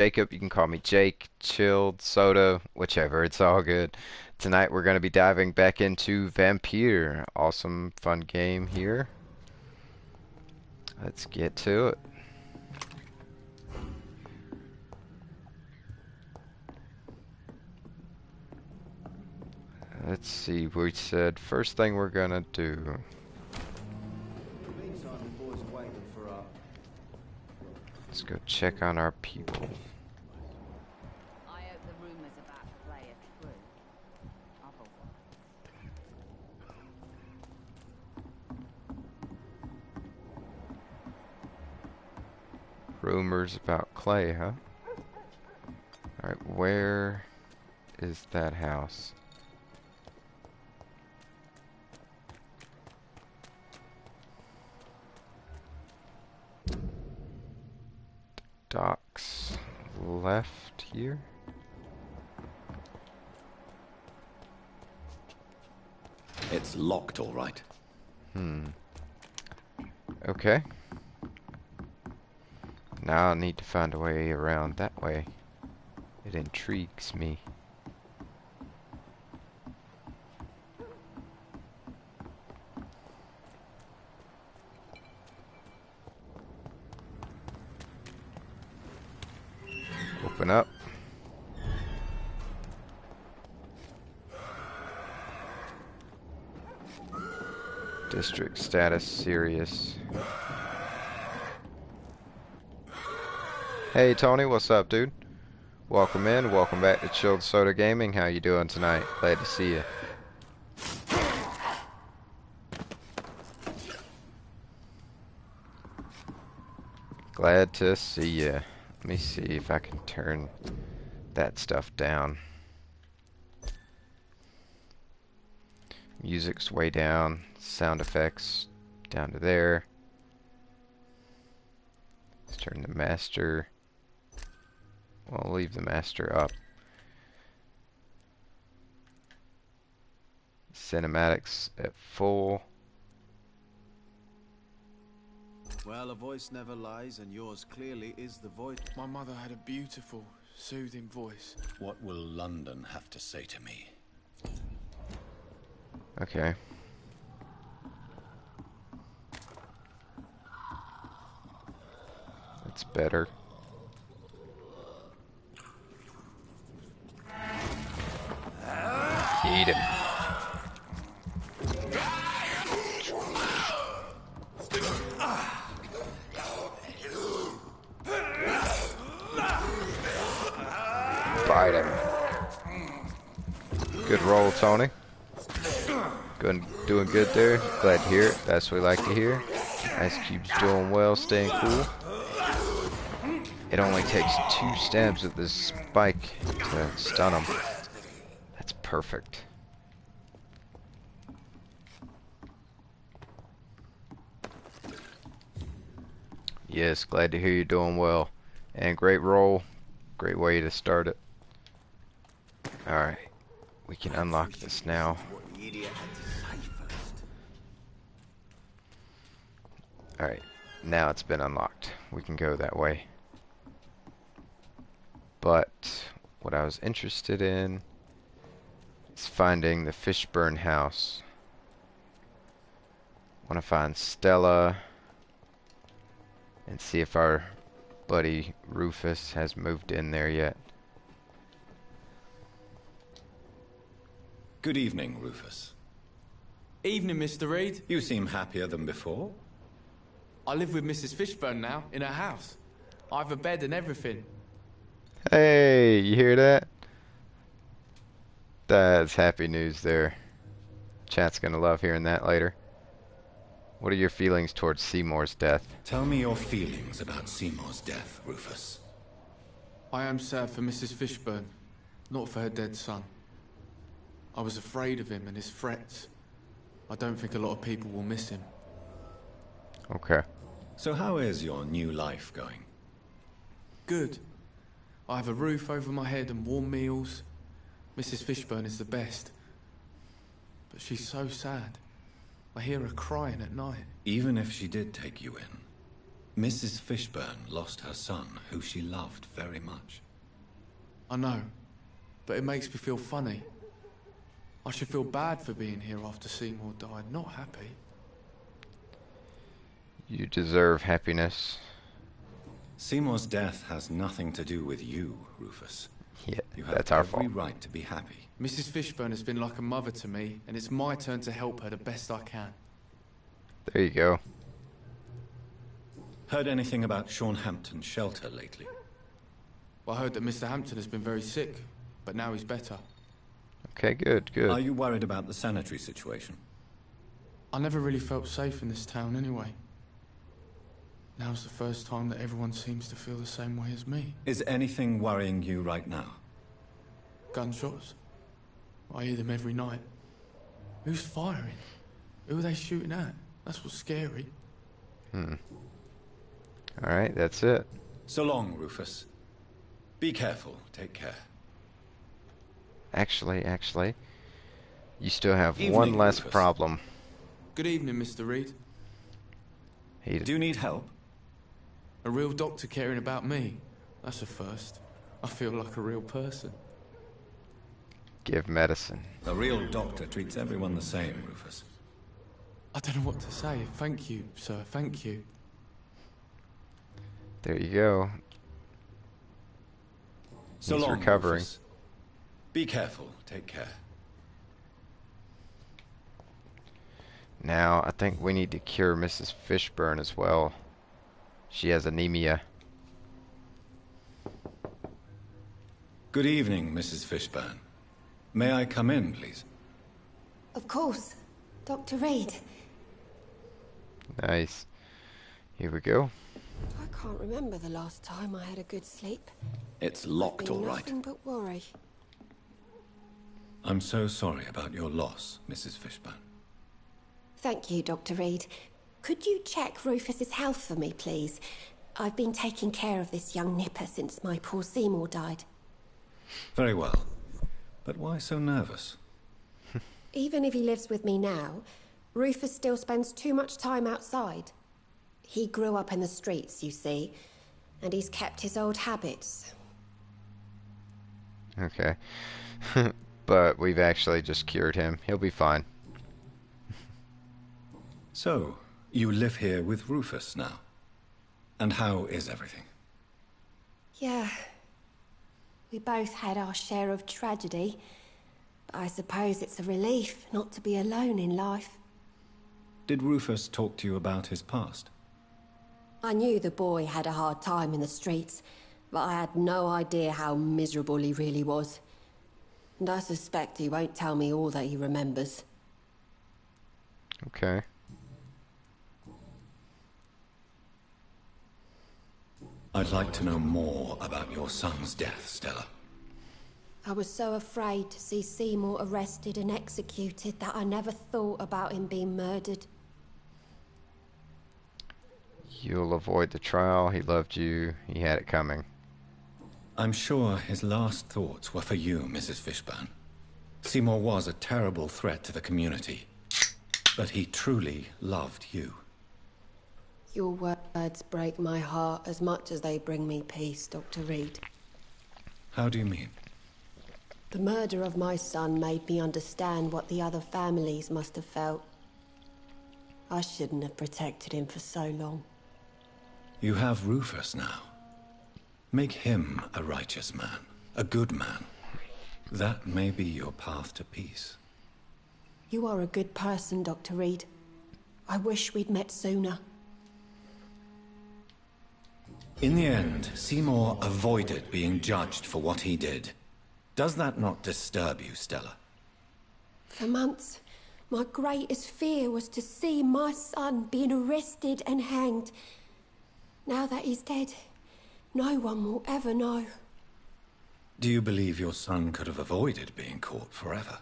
Jacob. You can call me Jake, Chilled, Soda, whichever. It's all good. Tonight we're going to be diving back into Vampyr. Awesome, fun game here. Let's get to it. Let's see, we said first thing we're going to do. Let's go check on our people. I hope the rumors about Clay are true. Rumors about Clay, huh? Alright, where is that house? Docks left here. It's locked, all right. Okay. Now I need to find a way around that way. It intrigues me. Open up. District status serious. Hey Tony, what's up, dude? Welcome in, welcome back to Chilled Soda Gaming. How you doing tonight? Glad to see you. Glad to see you. Let me see if I can turn that stuff down. Music's way down. Sound effects down to there. Let's turn the master. We'll leave the master up. Cinematics at full. Well, a voice never lies, and yours clearly is the voice. My mother had a beautiful, soothing voice. What will London have to say to me? Okay. That's better. Eat him. Bite him. Good roll, Tony. Good, doing good there. Glad to hear it. That's what we like to hear. Ice Cube's doing well, staying cool. It only takes 2 stabs with this spike to stun him. That's perfect. Yes, glad to hear you're doing well. And great roll. Great way to start it. Alright. We can unlock this now. Alright. Now it's been unlocked. We can go that way. But what I was interested in is finding the Fishburne house. Want to find Stella and see if our buddy Rufus has moved in there yet. Good evening, Rufus. Evening, Mr. Reed. You seem happier than before. I live with Mrs. Fishburne now, in her house. I have a bed and everything. Hey, you hear that? That's happy news there. Chat's gonna love hearing that later. What are your feelings towards Seymour's death? Tell me your feelings about Seymour's death, Rufus. I am sad for Mrs. Fishburne, not for her dead son. I was afraid of him and his threats. I don't think a lot of people will miss him. Okay. So how is your new life going? Good. I have a roof over my head and warm meals. Mrs. Fishburne is the best. But she's so sad. I hear her crying at night. Even if she did take you in, Mrs. Fishburne lost her son, who she loved very much. I know, but it makes me feel funny. I should feel bad for being here after Seymour died, not happy. You deserve happiness. Seymour's death has nothing to do with you, Rufus. Yeah, You have that's our every fault. right to be happy. Mrs. Fishburne has been like a mother to me, and it's my turn to help her the best I can. There you go. Heard anything about Sean Hampton's shelter lately? I heard that Mr. Hampton has been very sick, but now he's better. Okay, good, good. Are you worried about the sanitary situation? I never really felt safe in this town anyway. Now's the first time that everyone seems to feel the same way as me. Is anything worrying you right now? Gunshots? I hear them every night. Who's firing? Who are they shooting at? That's what's scary. Alright, that's it. So long, Rufus. Be careful. Take care. Actually, you still have Evening, one less Rufus. problem. Good evening, Mr. Reed. Do you need help? A real doctor caring about me. That's a first. I feel like a real person. Give medicine. A real doctor treats everyone the same, Rufus. I don't know what to say. Thank you, sir. Thank you. There you go. So He's long, recovering. Rufus. Be careful. Take care. Now, I think we need to cure Mrs. Fishburne as well. She has anemia. Good evening, Mrs. Fishburne. May I come in, please? Of course. Dr. Reed. Nice. Here we go. I can't remember the last time I had a good sleep. It's locked, Been all right. nothing but worry. I'm so sorry about your loss, Mrs. Fishburne. Thank you, Dr. Reed. Could you check Rufus's health for me, please? I've been taking care of this young nipper since my poor Seymour died. Very well. But why so nervous? Even if he lives with me now, Rufus still spends too much time outside. He grew up in the streets, you see, and he's kept his old habits. Okay. But we've actually just cured him. He'll be fine. So, you live here with Rufus now? And how is everything? Yeah. We both had our share of tragedy, but I suppose it's a relief not to be alone in life. Did Rufus talk to you about his past? I knew the boy had a hard time in the streets, but I had no idea how miserable he really was. And I suspect he won't tell me all that he remembers. Okay. I'd like to know more about your son's death, Stella. I was so afraid to see Seymour arrested and executed that I never thought about him being murdered. You'll avoid the trial. He loved you. He had it coming. I'm sure his last thoughts were for you, Mrs. Fishburne. Seymour was a terrible threat to the community, but he truly loved you. Your words break my heart as much as they bring me peace, Dr. Reed. How do you mean? The murder of my son made me understand what the other families must have felt. I shouldn't have protected him for so long. You have Rufus now. Make him a righteous man, a good man. That may be your path to peace. You are a good person, Dr. Reed. I wish we'd met sooner. In the end, Seymour avoided being judged for what he did. Does that not disturb you, Stella? For months, my greatest fear was to see my son being arrested and hanged. Now that he's dead, no one will ever know. Do you believe your son could have avoided being caught forever?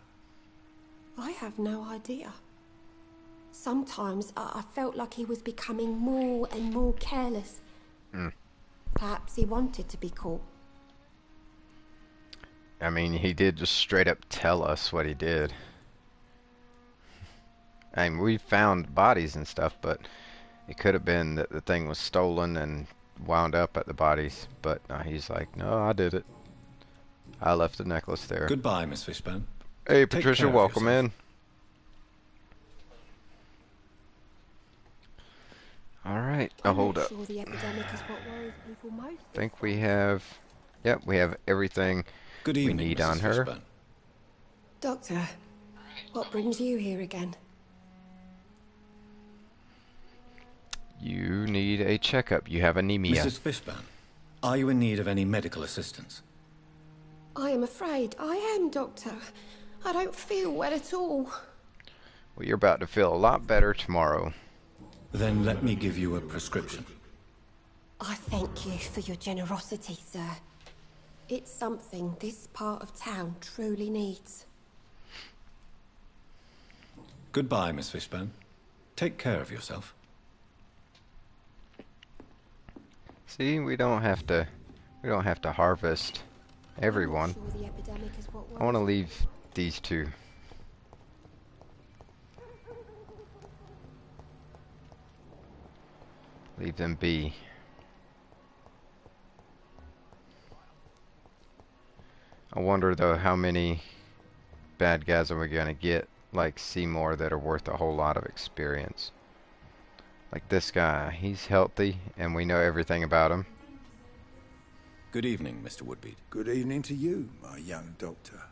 I have no idea. Sometimes I felt like he was becoming more and more careless. Perhaps he wanted to be caught. I mean, he did just straight up tell us what he did. I mean, we found bodies and stuff, but It could have been that the thing was stolen and wound up at the bodies, but he's like, no, I did it. I left the necklace there. Goodbye, Miss Fishburne. Hey, Take Patricia, care of welcome yourself. in. Alright, now hold up. Sure the epidemic is what worries people most. I think we have... Yep, we have everything Good we evening, need Mrs. on her. Fishburne. Doctor, what brings you here again? You need a checkup. You have anemia. Mrs. Fishburne, are you in need of any medical assistance? I am afraid I am, Doctor. I don't feel well at all. Well, you're about to feel a lot better tomorrow. Then let me give you a prescription. I thank you for your generosity, sir. It's something this part of town truly needs. Goodbye, Miss Fishburne. Take care of yourself. See, we don't have to harvest everyone. I'm not sure the epidemic is what I want to worries- leave these two. Leave them be. I wonder though how many bad guys are we gonna get like Seymour that are worth a whole lot of experience. Like this guy, he's healthy and we know everything about him. Good evening, Mr. Woodbeat. Good evening to you, my young doctor.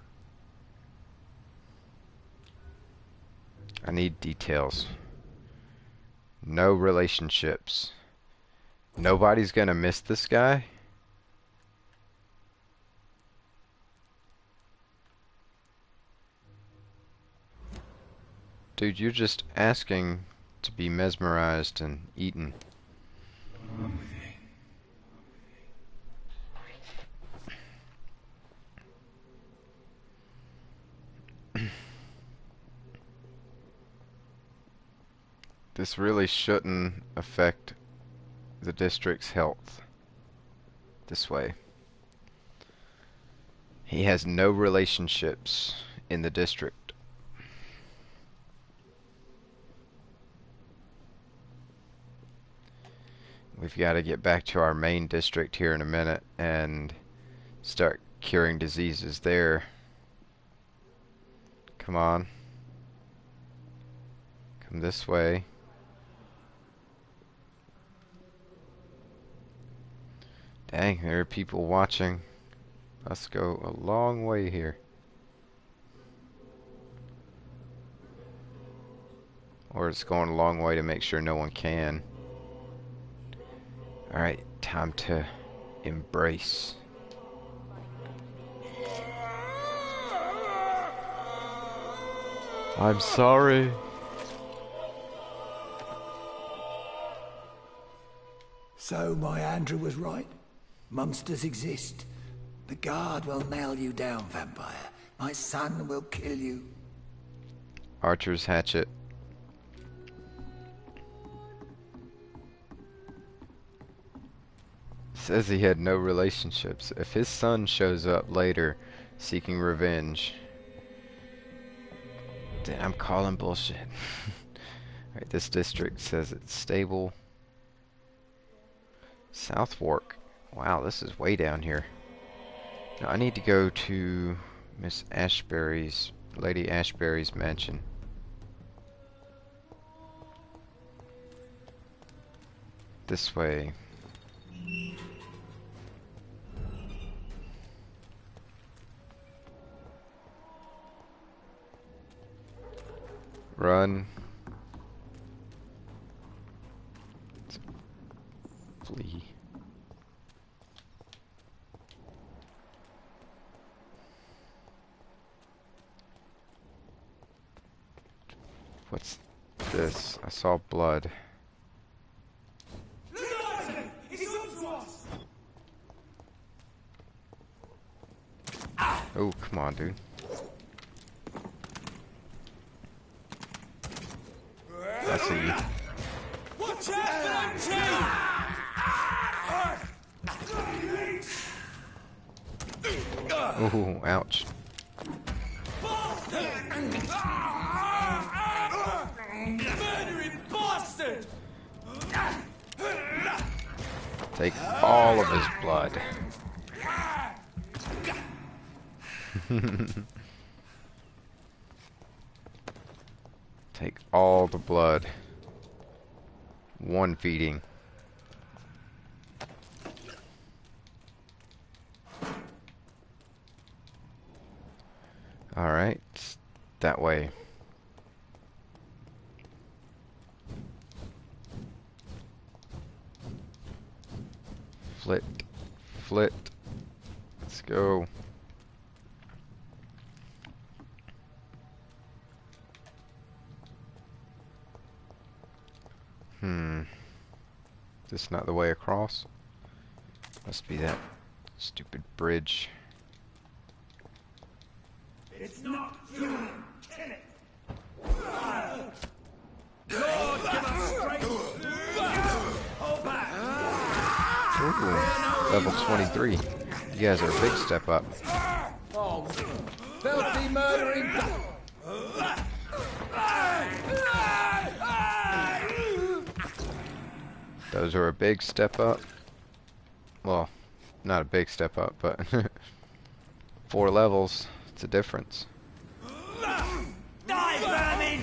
I need details. No relationships. Nobody's gonna miss this guy. Dude, you're just asking to be mesmerized and eaten. This really shouldn't affect the district's health this way. He has no relationships in the district. We've got to get back to our main district here in a minute and start curing diseases there. Come on. Come this way. Dang, there are people watching. Let's go a long way here. Or it's going a long way to make sure no one can. Alright, time to embrace. I'm sorry. So my Andrew was right. Monsters exist. The guard will nail you down, vampire. My son will kill you. Archer's hatchet. Says he had no relationships. If his son shows up later seeking revenge, then I'm calling bullshit. Alright, this district says it's stable. South Fork. Wow, this is way down here. Now I need to go to Miss Ashbury's, Lady Ashbury's mansion. This way. Run. Flee. What's this? I saw blood. Oh, come on, dude. I see you. Watch out for that team! Oh, ouch. Murdering bastard! Take all of his blood. Take all the blood. One feeding. Alright, that way. Flit, flit. Let's go. This not the way across? Must be that stupid bridge. It's not human. Kill it. Lord, give us strength. Hold back. Ooh, level 23. You guys are a big step up. Oh, filthy murdering. Those are a big step up. Well, not a big step up, but 4 levels. It's a difference. Die, vermin!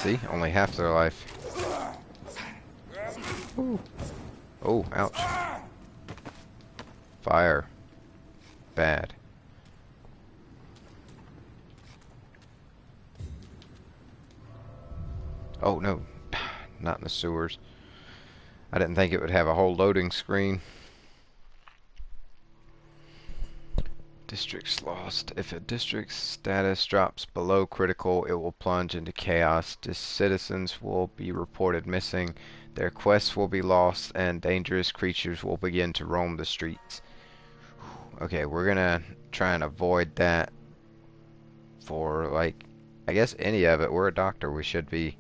See? Only half their life. Ooh. Oh, ouch. Fire. Bad. Oh, no. Not in the sewers. I didn't think it would have a whole loading screen. District's lost. If a district's status drops below critical, it will plunge into chaos. Citizens will be reported missing. Their quests will be lost, and dangerous creatures will begin to roam the streets. Okay, we're gonna try and avoid that for, like, I guess any of it. We're a doctor. We should be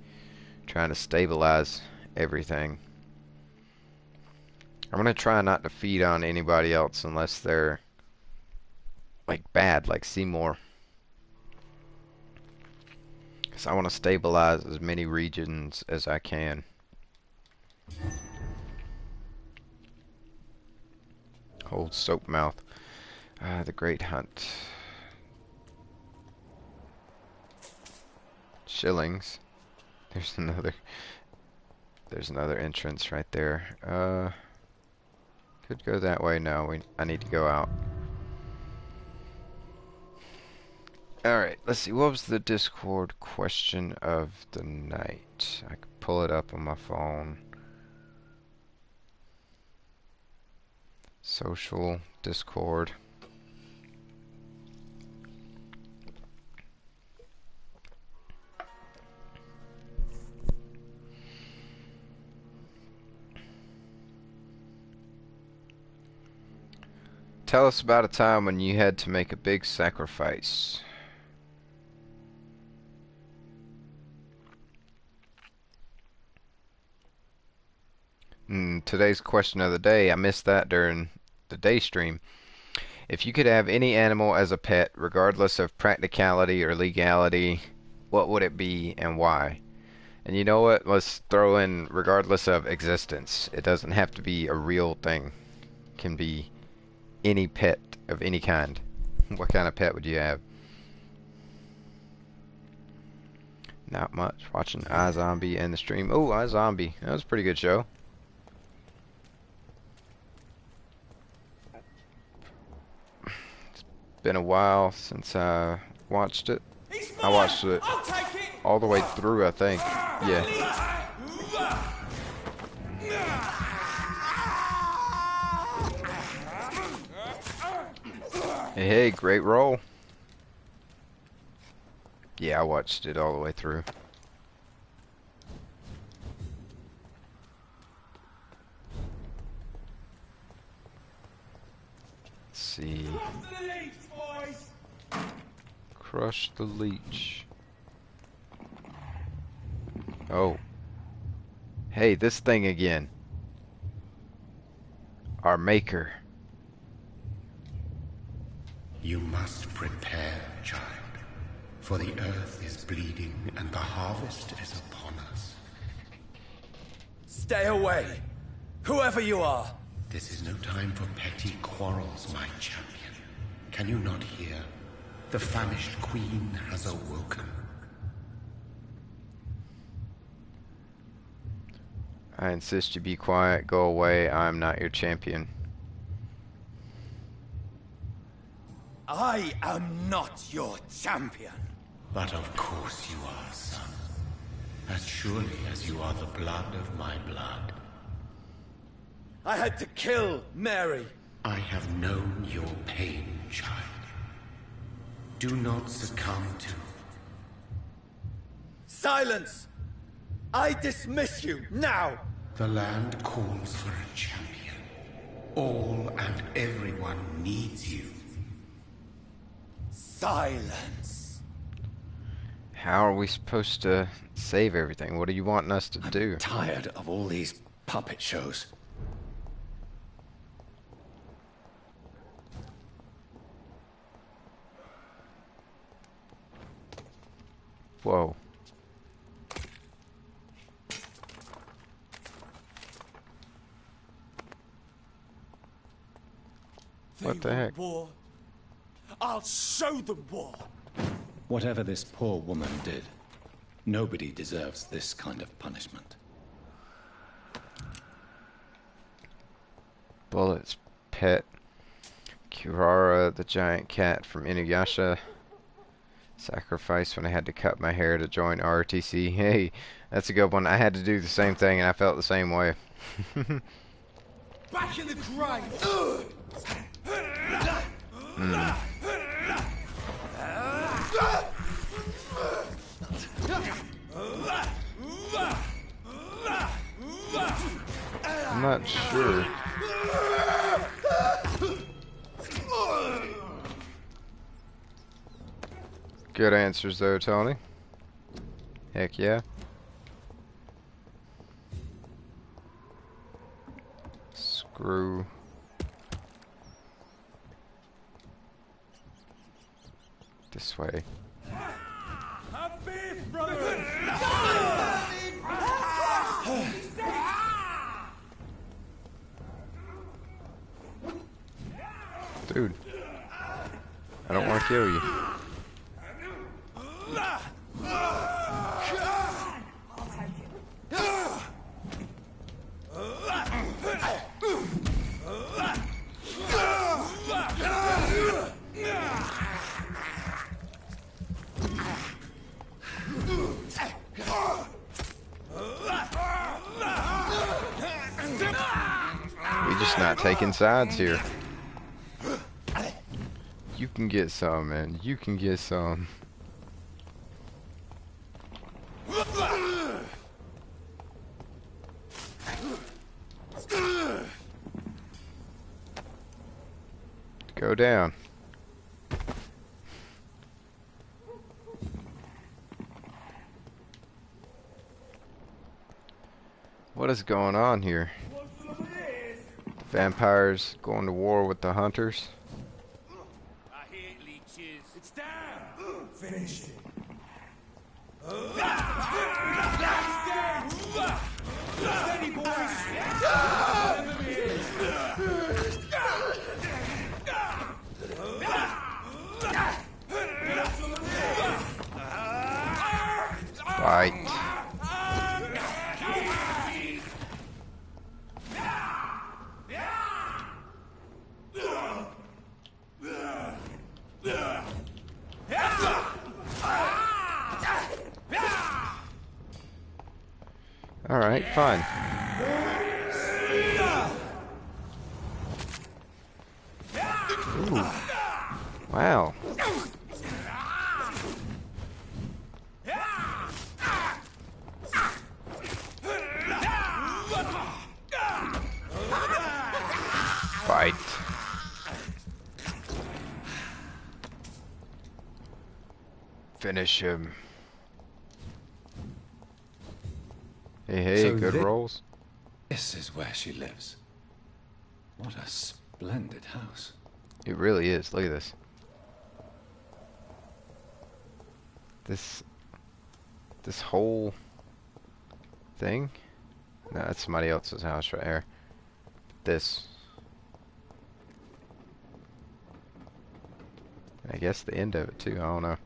trying to stabilize everything. I'm gonna try not to feed on anybody else unless they're like bad, like Seymour, because I want to stabilize as many regions as I can. Old soap mouth. The Great Hunt. Shillings. There's another entrance right there. Could go that way. No, I need to go out. Alright, let's see. What was the Discord question of the night? I could pull it up on my phone. Social, Discord. Tell us about a time when you had to make a big sacrifice. Today's question of the day, I missed that during the day stream. If you could have any animal as a pet, regardless of practicality or legality, what would it be and why? And you know what? Let's throw in regardless of existence. It doesn't have to be a real thing. It can be any pet of any kind. What kind of pet would you have? Not much. Watching iZombie and the stream. Oh, iZombie. That was a pretty good show. It's been a while since I watched it. I watched it all the way through, I think. Yeah. Hey, great roll. Yeah, I watched it all the way through. Let's see. Crush the leech. Oh. Hey, this thing again. Our maker. You must prepare, child, for the earth is bleeding and the harvest is upon us. Stay away! Whoever you are! This is no time for petty quarrels, my champion. Can you not hear? The famished queen has awoken. I insist you be quiet. Go away. I'm not your champion. I am not your champion. But of course you are, son. As surely as you are the blood of my blood. I had to kill Mary. I have known your pain, child. Do not succumb to... Silence! I dismiss you, now! The land calls for a champion. All and everyone needs you. Silence! How are we supposed to save everything? What are you wanting us to do? Tired of all these puppet shows. Whoa. What the heck? War. I'll show them war. Whatever this poor woman did, nobody deserves this kind of punishment. Bullet's pet. Kurara, the giant cat from Inuyasha. Sacrifice when I had to cut my hair to join RTC. Hey, that's a good one. I had to do the same thing and I felt the same way. Back in the grave! I'm not sure. Good answers though, Tony. Heck yeah. Screw. This way. Dude, I don't want to kill you. We just not taking sides here. You can get some, man. You can get some. Go down. What is going on here? The vampires going to war with the hunters? I hear leeches. It's down! Finish it. Steady, boys! Fight. Alright, fine. Ooh. Wow. Fight. Finish him. Hey, So good rolls. This is where she lives. What a splendid house. It really is. Look at this. This whole thing. No, that's somebody else's house right there. This. I guess the end of it too, I don't know.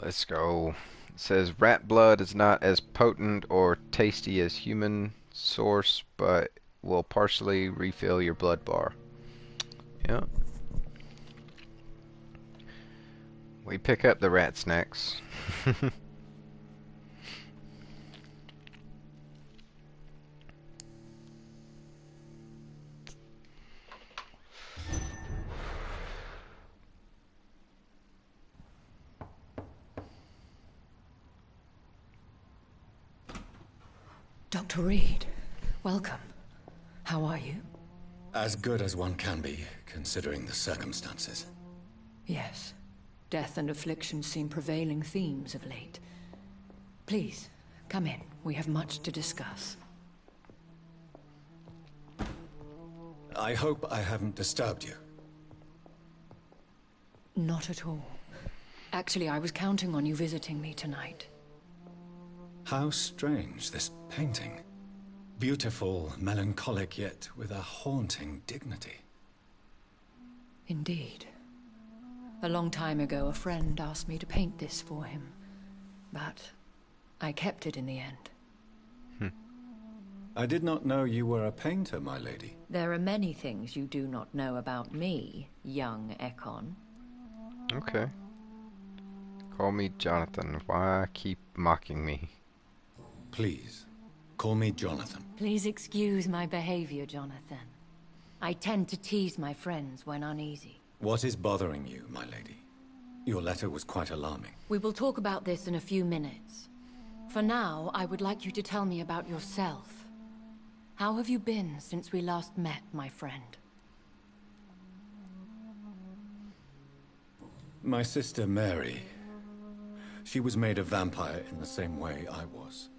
Let's go. It says rat blood is not as potent or tasty as human source, but will partially refill your blood bar. Yeah. We pick up the rat snacks. Dr. Reed, welcome. How are you? As good as one can be, considering the circumstances. Yes. Death and affliction seem prevailing themes of late. Please, come in. We have much to discuss. I hope I haven't disturbed you. Not at all. Actually, I was counting on you visiting me tonight. How strange, this painting. Beautiful, melancholic, yet with a haunting dignity. Indeed. A long time ago, a friend asked me to paint this for him. But I kept it in the end. I did not know you were a painter, my lady. There are many things you do not know about me, young Ekon. Okay. Call me Jonathan. Why keep mocking me? Please, call me Jonathan. Please excuse my behavior, Jonathan. I tend to tease my friends when uneasy. What is bothering you, my lady? Your letter was quite alarming. We will talk about this in a few minutes. For now, I would like you to tell me about yourself. How have you been since we last met, my friend? My sister Mary. She was made a vampire in the same way I was.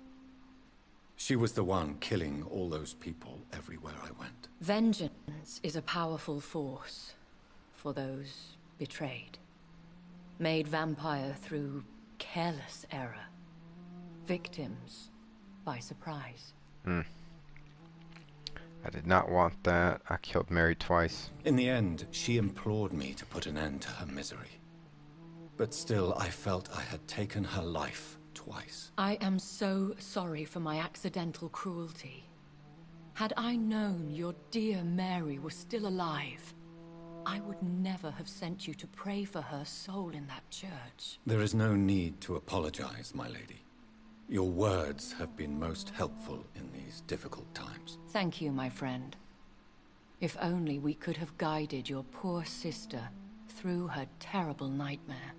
She was the one killing all those people everywhere I went. Vengeance is a powerful force for those betrayed. Made vampire through careless error. Victims by surprise. I did not want that. I killed Mary twice. In the end, she implored me to put an end to her misery. But still, I felt I had taken her life twice. I am so sorry for my accidental cruelty. Had I known your dear Mary was still alive, I would never have sent you to pray for her soul in that church. There is no need to apologize, my lady. Your words have been most helpful in these difficult times. Thank you, my friend. If only we could have guided your poor sister through her terrible nightmare.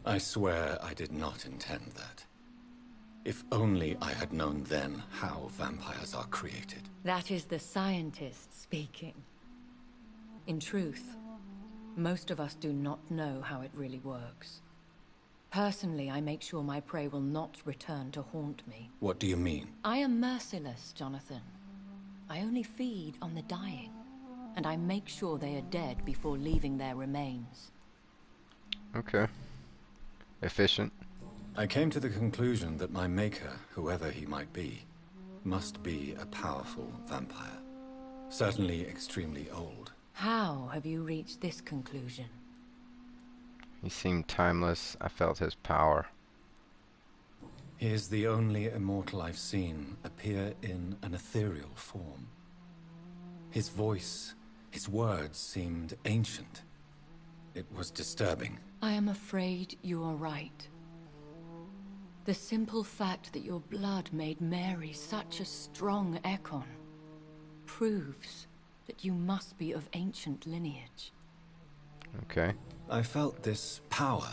I swear I did not intend that. If only I had known then how vampires are created. That is the scientist speaking. In truth, most of us do not know how it really works. Personally, I make sure my prey will not return to haunt me. What do you mean? I am merciless, Jonathan. I only feed on the dying, and I make sure they are dead before leaving their remains. Okay. Efficient. I came to the conclusion that my maker, whoever he might be, must be a powerful vampire. Certainly extremely old. How have you reached this conclusion? He seemed timeless. I felt his power. He is the only immortal I've seen appear in an ethereal form. His voice, his words seemed ancient. It was disturbing. I am afraid you are right. The simple fact that your blood made Mary such a strong Ekon proves that you must be of ancient lineage. Okay. I felt this power,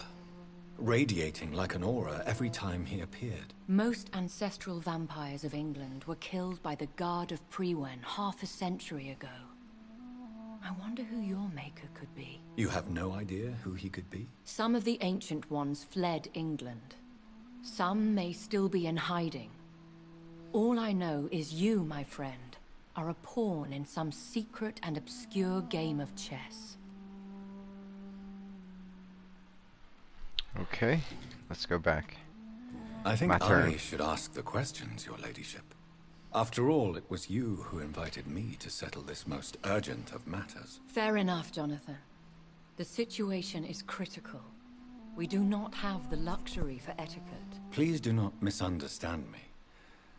radiating like an aura every time he appeared. Most ancestral vampires of England were killed by the Guard of Priwen half a century ago. I wonder who your maker could be. You have no idea who he could be? Some of the ancient ones fled England. Some may still be in hiding. All I know is you, my friend, are a pawn in some secret and obscure game of chess. Okay, let's go back. I think My turn. I should ask the questions, your ladyship. After all, it was you who invited me to settle this most urgent of matters. Fair enough, Jonathan. The situation is critical. We do not have the luxury for etiquette. Please do not misunderstand me.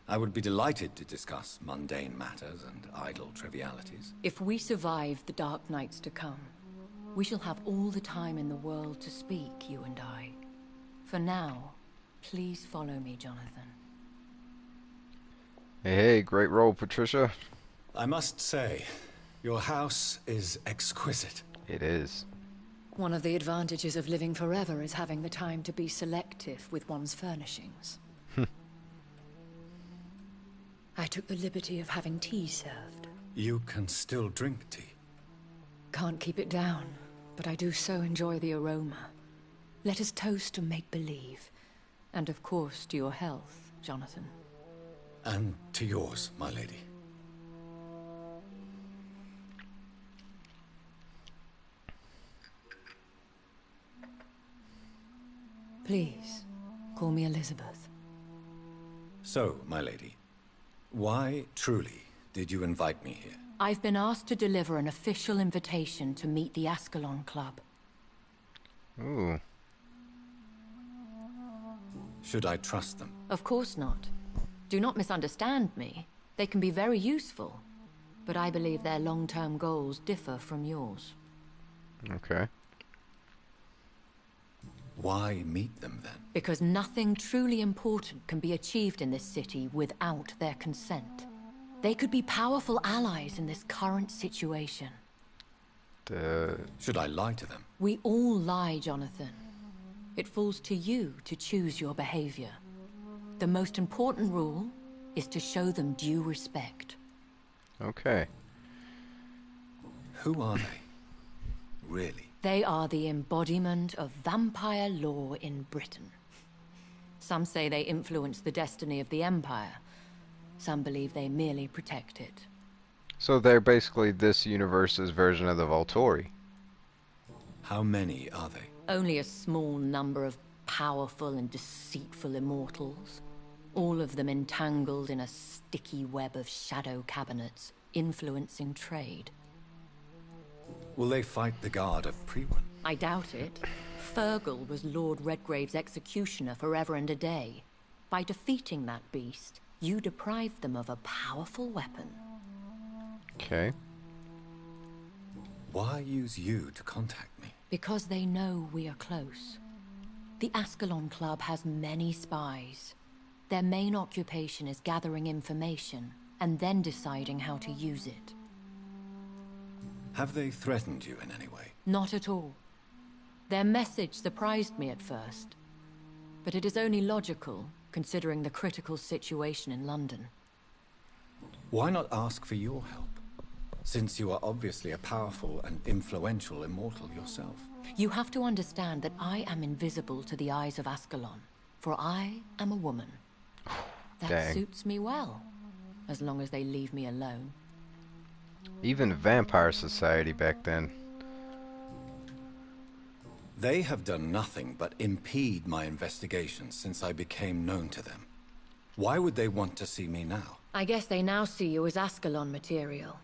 I would be delighted to discuss mundane matters and idle trivialities. If we survive the dark nights to come, we shall have all the time in the world to speak, you and I. For now, please follow me, Jonathan. Hey, great role, Patricia. I must say, your house is exquisite. It is. One of the advantages of living forever is having the time to be selective with one's furnishings. I took the liberty of having tea served. You can still drink tea. Can't keep it down, but I do so enjoy the aroma. Let us toast to make-believe. And of course, to your health, Jonathan. And to yours, my lady. Please, call me Elizabeth. So, my lady, why, truly, did you invite me here? I've been asked to deliver an official invitation to meet the Ascalon Club. Ooh. Should I trust them? Of course not. Do not misunderstand me. They can be very useful. But I believe their long-term goals differ from yours. Okay. Why meet them then? Because nothing truly important can be achieved in this city without their consent. They could be powerful allies in this current situation. Should I lie to them? We all lie, Jonathan. It falls to you to choose your behavior. The most important rule is to show them due respect. Okay. Who are they? Really? They are the embodiment of vampire law in Britain. Some say they influence the destiny of the Empire. Some believe they merely protect it. So they're basically this universe's version of the Volturi. How many are they? Only a small number of powerful and deceitful immortals. All of them entangled in a sticky web of shadow cabinets, influencing trade. Will they fight the guard of Priwen? I doubt it. Fergal was Lord Redgrave's executioner forever and a day. By defeating that beast, you deprived them of a powerful weapon. Okay. Why use you to contact me? Because they know we are close. The Ascalon Club has many spies. Their main occupation is gathering information, and then deciding how to use it. Have they threatened you in any way? Not at all. Their message surprised me at first. But it is only logical, considering the critical situation in London. Why not ask for your help? Since you are obviously a powerful and influential immortal yourself. You have to understand that I am invisible to the eyes of Ascalon, for I am a woman. That Dang. suits me well, as long as they leave me alone. Even vampire society back then. They have done nothing but impede my investigations since I became known to them. Why would they want to see me now? I guess they now see you as Ascalon material.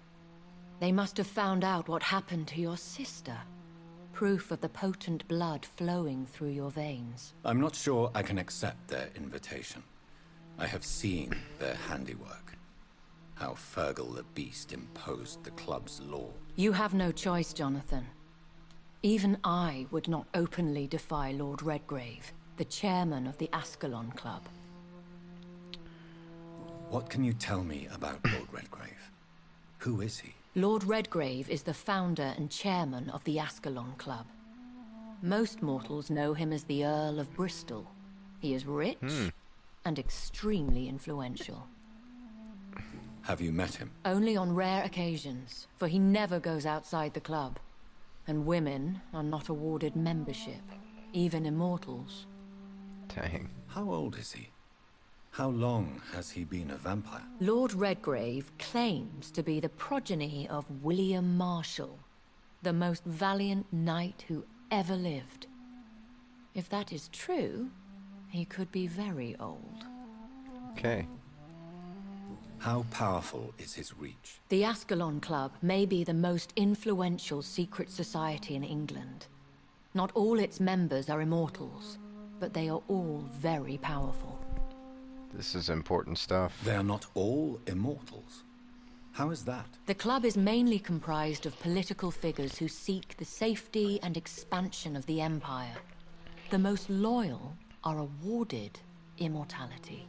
They must have found out what happened to your sister. Proof of the potent blood flowing through your veins. I'm not sure I can accept their invitation. I have seen their handiwork. How Fergal the Beast imposed the club's law. You have no choice, Jonathan. Even I would not openly defy Lord Redgrave, the chairman of the Ascalon Club. What can you tell me about Lord Redgrave? Who is he? Lord Redgrave is the founder and chairman of the Ascalon Club. Most mortals know him as the Earl of Bristol. He is rich and extremely influential. Have you met him? Only on rare occasions, for he never goes outside the club. And women are not awarded membership, even immortals. Dang. How old is he? How long has he been a vampire? Lord Redgrave claims to be the progeny of William Marshall, the most valiant knight who ever lived. If that is true, he could be very old. Okay. How powerful is his reach? The Ascalon Club may be the most influential secret society in England. Not all its members are immortals, but they are all very powerful. This is important stuff. They are not all immortals. How is that? The club is mainly comprised of political figures who seek the safety and expansion of the Empire. The most loyal are awarded immortality.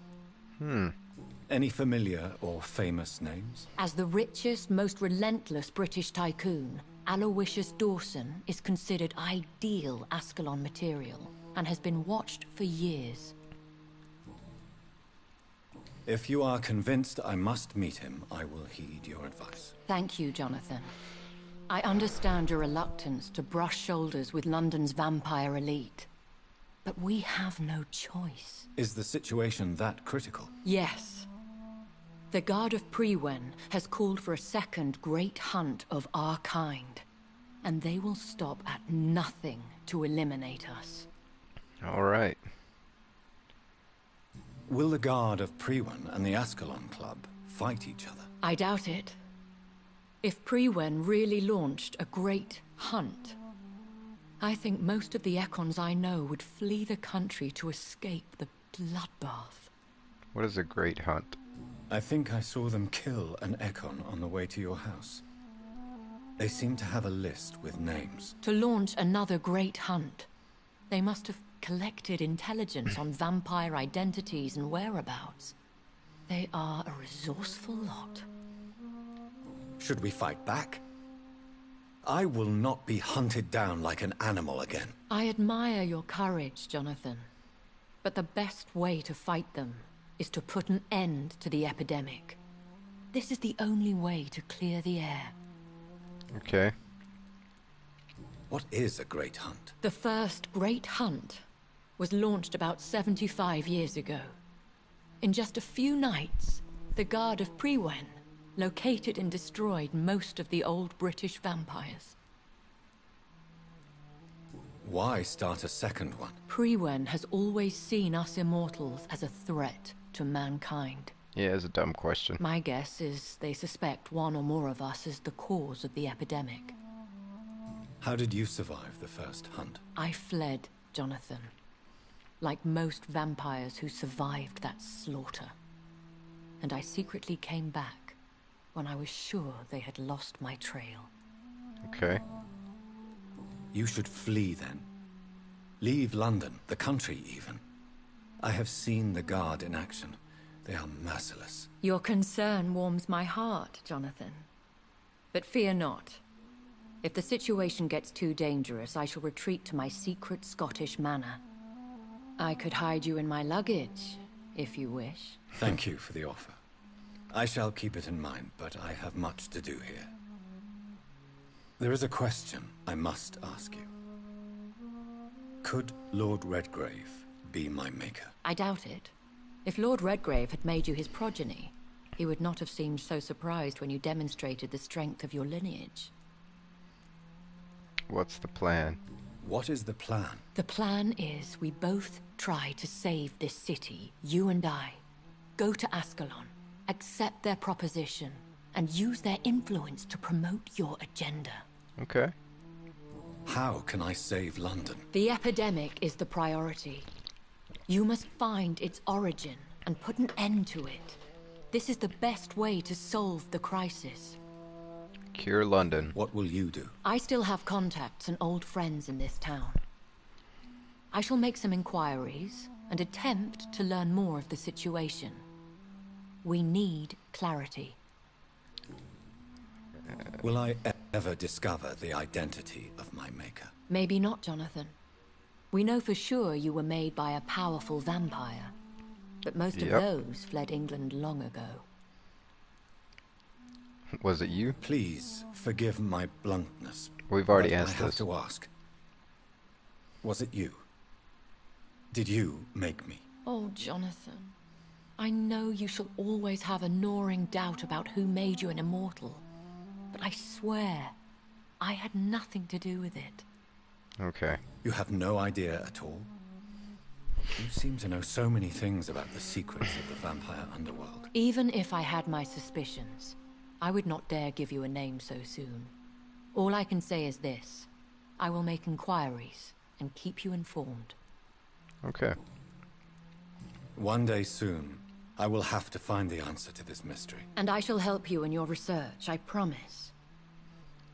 Any familiar or famous names? As the richest, most relentless British tycoon, Aloysius Dawson is considered ideal Ascalon material and has been watched for years. If you are convinced I must meet him, I will heed your advice. Thank you, Jonathan. I understand your reluctance to brush shoulders with London's vampire elite. But we have no choice. Is the situation that critical? Yes. The Guard of Prewen has called for a second great hunt of our kind. And they will stop at nothing to eliminate us. Alright. Will the Guard of Prewen and the Ascalon Club fight each other? I doubt it. If Prewen really launched a great hunt, I think most of the Econs I know would flee the country to escape the bloodbath. What is a great hunt? I think I saw them kill an Econ on the way to your house. They seem to have a list with names. To launch another great hunt, they must have collected intelligence on vampire identities and whereabouts. They are a resourceful lot. Should we fight back? I will not be hunted down like an animal again. I admire your courage, Jonathan. But the best way to fight them is to put an end to the epidemic. This is the only way to clear the air. Okay. What is a great hunt? The first great hunt was launched about 75 years ago. In just a few nights, the Guard of Prewen located and destroyed most of the old British vampires. Why start a second one? Prewen has always seen us immortals as a threat to mankind. Yeah, it's a dumb question. My guess is they suspect one or more of us as the cause of the epidemic. How did you survive the first hunt? I fled, Jonathan. Like most vampires who survived that slaughter. And I secretly came back when I was sure they had lost my trail. Okay. You should flee then. Leave London, the country even. I have seen the Guard in action. They are merciless. Your concern warms my heart, Jonathan. But fear not. If the situation gets too dangerous, I shall retreat to my secret Scottish manor. I could hide you in my luggage, if you wish. Thank you for the offer. I shall keep it in mind, but I have much to do here. There is a question I must ask you. Could Lord Redgrave be my maker? I doubt it. If Lord Redgrave had made you his progeny, he would not have seemed so surprised when you demonstrated the strength of your lineage. What's the plan? What is the plan? The plan is we both try to save this city, you and I. Go to Ascalon, accept their proposition, and use their influence to promote your agenda. Okay. How can I save London? The epidemic is the priority. You must find its origin and put an end to it. This is the best way to solve the crisis. Cure London. What will you do? I still have contacts and old friends in this town. I shall make some inquiries and attempt to learn more of the situation. We need clarity. Will I ever discover the identity of my maker? Maybe not, Jonathan. We know for sure you were made by a powerful vampire. But most of those fled England long ago. Was it you? Please forgive my bluntness. We've already but answered I have this. to ask. Was it you? Did you make me? Oh, Jonathan. I know you shall always have a gnawing doubt about who made you an immortal, but I swear, I had nothing to do with it. Okay. You have no idea at all? You seem to know so many things about the secrets of the vampire underworld. Even if I had my suspicions, I would not dare give you a name so soon. All I can say is this. I will make inquiries and keep you informed. Okay. One day soon, I will have to find the answer to this mystery. And I shall help you in your research, I promise.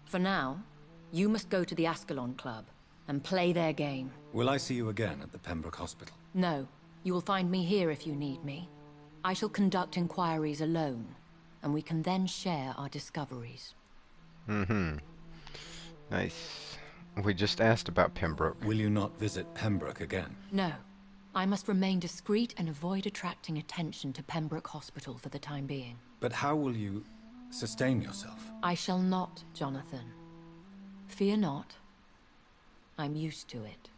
For now, you must go to the Ascalon Club and play their game. Will I see you again at the Pembroke Hospital? No, you will find me here if you need me. I shall conduct inquiries alone, and we can then share our discoveries. Nice. We just asked about Pembroke. Will you not visit Pembroke again? No. I must remain discreet and avoid attracting attention to Pembroke Hospital for the time being. But how will you sustain yourself? I shall not, Jonathan. Fear not. I'm used to it.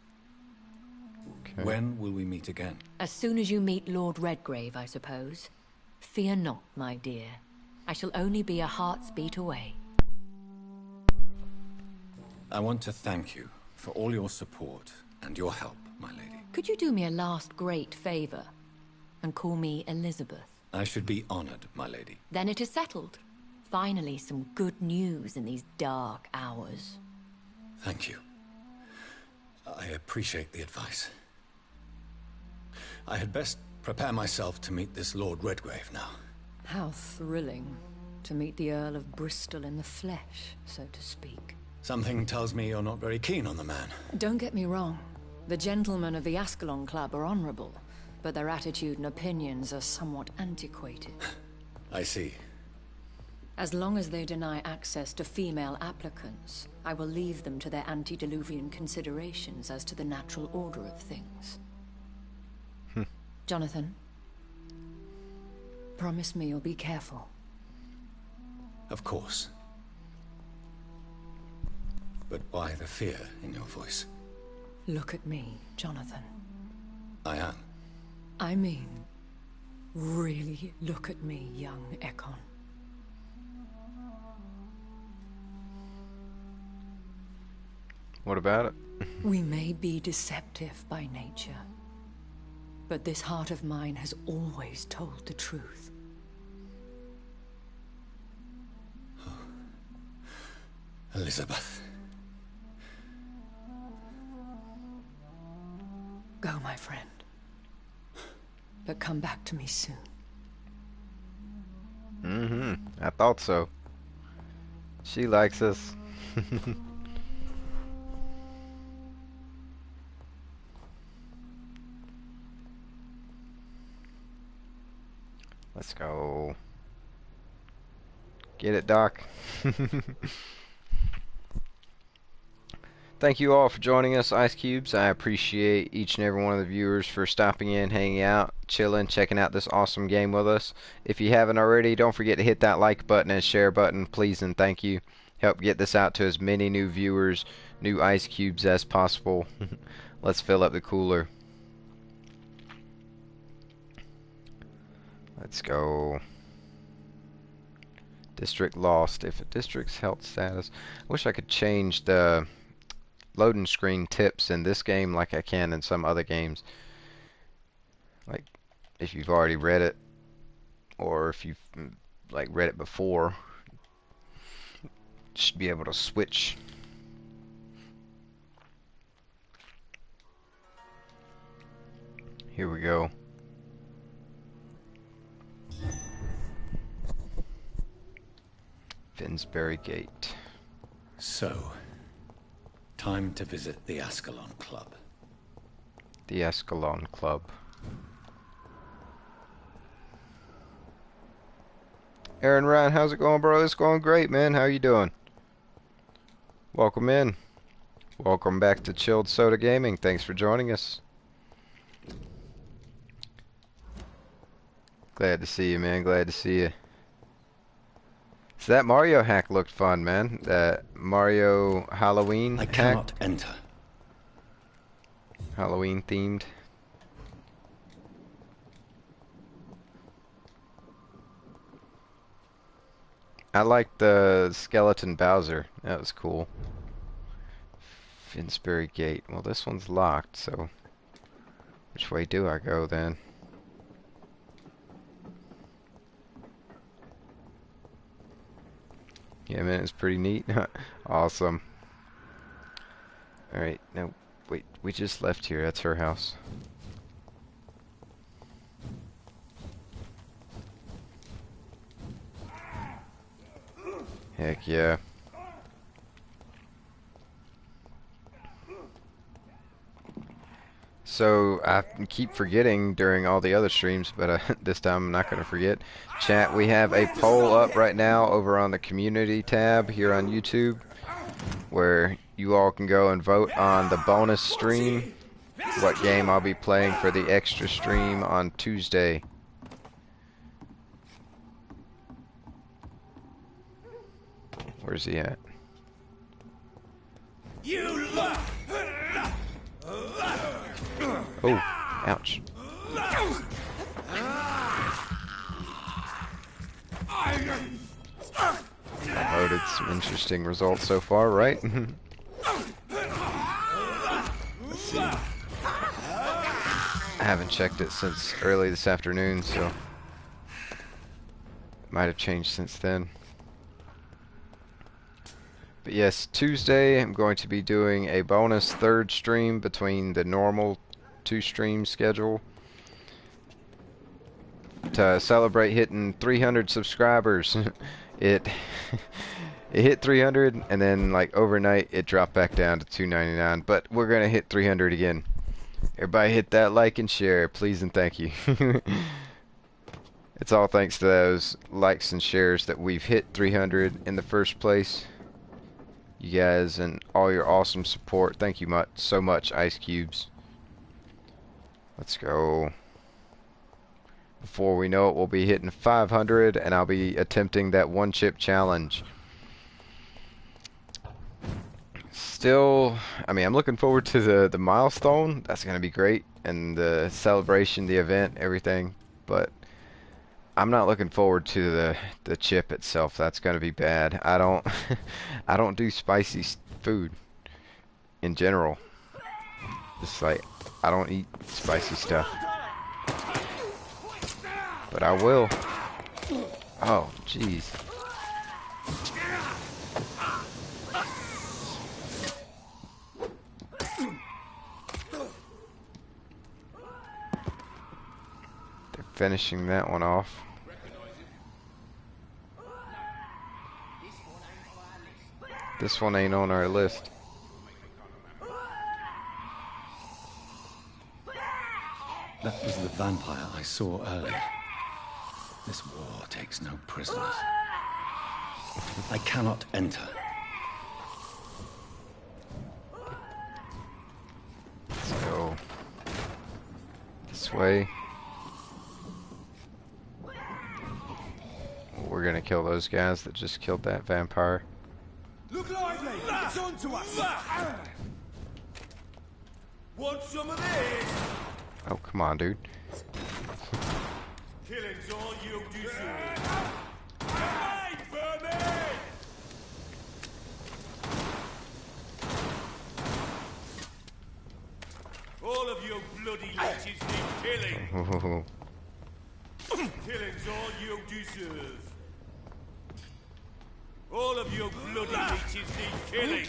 Okay. When will we meet again? As soon as you meet Lord Redgrave, I suppose. Fear not, my dear. I shall only be a heart's beat away. I want to thank you for all your support and your help, my lady. Could you do me a last great favor and call me Elizabeth? I should be honored, my lady. Then it is settled. Finally, some good news in these dark hours. Thank you. I appreciate the advice. I had best prepare myself to meet this Lord Redgrave now. How thrilling to meet the Earl of Bristol in the flesh, so to speak. Something tells me you're not very keen on the man. Don't get me wrong. The gentlemen of the Ascalon Club are honorable, but their attitude and opinions are somewhat antiquated. I see. As long as they deny access to female applicants, I will leave them to their antediluvian considerations as to the natural order of things. Jonathan, promise me you'll be careful. Of course. But why the fear in your voice? Look at me, Jonathan. I am. I mean, really look at me, young Ekon. What about it? We may be deceptive by nature, but this heart of mine has always told the truth. Elizabeth. Go, my friend. But come back to me soon. I thought so. She likes us. Let's go. Get it, Doc. Thank you all for joining us, Ice Cubes. I appreciate each and every one of the viewers for stopping in, hanging out, chilling, checking out this awesome game with us. If you haven't already, don't forget to hit that like button and share button, please and thank you. Help get this out to as many new viewers, new Ice Cubes as possible. Let's fill up the cooler. Let's go. District lost. If a district's health status. I wish I could change the loading screen tips in this game like I can in some other games. Like if you've already read it, or if you've like read it before, should be able to switch. Here we go. Finsbury Gate. So, time to visit the Ascalon Club. The Ascalon Club. Aaron Ryan, how's it going, bro? It's going great, man. How you doing? Welcome in. Welcome back to Chilled Soda Gaming. Thanks for joining us. Glad to see you, man. Glad to see you. So that Mario hack looked fun, man. That Mario Halloween I hack. cannot enter. Halloween themed. I like the skeleton Bowser. That was cool. Finsbury Gate. Well, this one's locked, so which way do I go then? Yeah, man, it's pretty neat. Awesome. Alright, no, wait, we just left here. That's her house. Heck yeah. So I keep forgetting during all the other streams, but this time I'm not going to forget. Chat, we have a poll up right now over on the community tab here on YouTube, where you all can go and vote on the bonus stream, what game I'll be playing for the extra stream on Tuesday. Where's he at? Oh, ouch. Voted some interesting results so far, right? Let's see. I haven't checked it since early this afternoon, so might have changed since then. But yes, Tuesday I'm going to be doing a bonus third stream between the normal 2-stream schedule to celebrate hitting 300 subscribers. It hit 300 and then like overnight it dropped back down to 299, but we're gonna hit 300 again. Everybody hit that like and share, please and thank you. It's all thanks to those likes and shares that we've hit 300 in the first place. You guys and all your awesome support. Thank you so much, Ice Cubes. Let's go. Before we know it, we'll be hitting 500, and I'll be attempting that one-chip challenge. Still, I mean, I'm looking forward to the milestone. That's going to be great. And the celebration, the event, everything. But I'm not looking forward to the chip itself. That's going to be bad. I don't I don't do spicy food in general. Just like I don't eat spicy stuff. But I will. Oh, jeez. They're finishing that one off. This one ain't on our list. That was the vampire I saw earlier. This war takes no prisoners. I cannot enter. Let's go this way. We're gonna kill those guys that just killed that vampire. Look lively! It's on to us! Want some of this? Oh, come on, dude. Killing's all you deserve. Hey, vermin! All of you bloody leeches need killing. Killing's all you deserve. All of you bloody leeches need killing.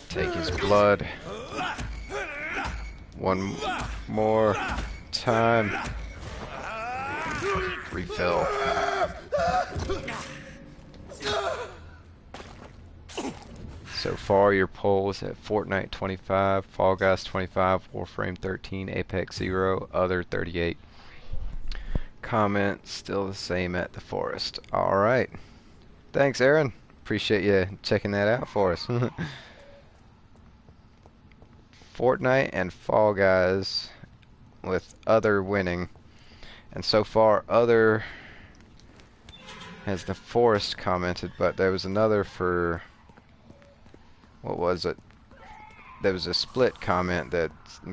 Take his blood. One more time. Refill. So far, your poll is at Fortnite 25, Fall Guys 25, Warframe 13, Apex 0, Other 38. Comment still the same at the Forest. Alright. Thanks, Aaron. Appreciate you checking that out for us. Fortnite and Fall Guys with Other winning. And so far, Other has the Forest commented, but there was another for... What was it? There was a split comment that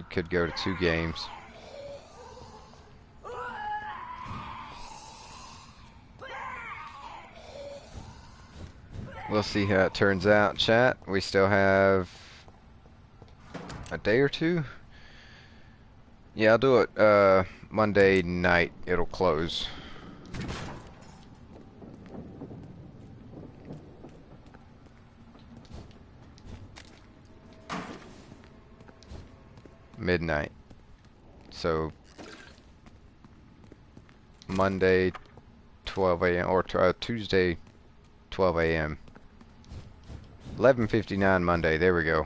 could go to 2 games. We'll see how it turns out, chat. We still have a day or two. Yeah, I'll do it Monday night. It'll close. Midnight. So Monday 12 a.m. or Tuesday 12 a.m. 11:59 Monday. There we go.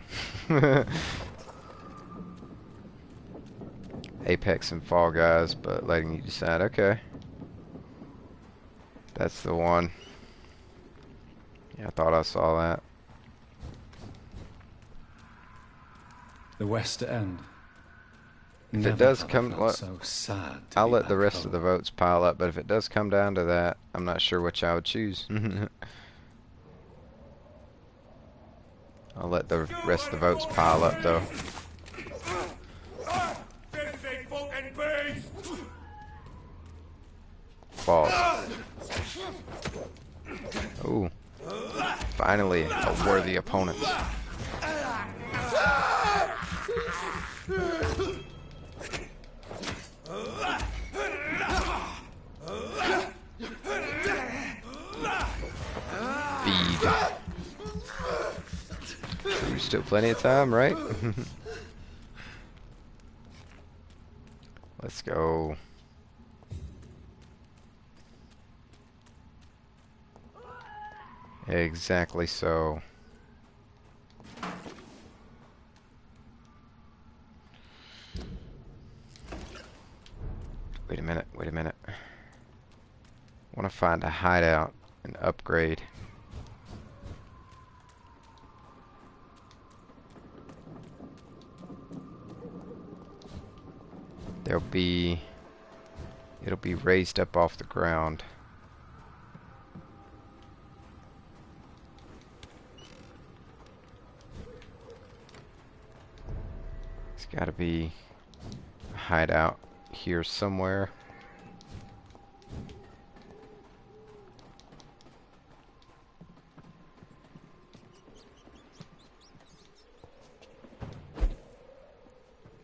Apex and Fall Guys, but letting you decide. Okay. That's the one. Yeah, I thought I saw that. The West End. If Never it does have I come, felt well, so sad to I'll be let the back rest home. of the votes pile up, but if it does come down to that, I'm not sure which I would choose. I'll let the rest of the votes pile up, though. False. Ooh. Finally, a worthy opponent. Feed. There's still plenty of time, right? Let's go. Exactly so. Wait a minute, wait a minute. I want to find a hideout and upgrade. It'll be raised up off the ground. It's gotta be a hideout here somewhere.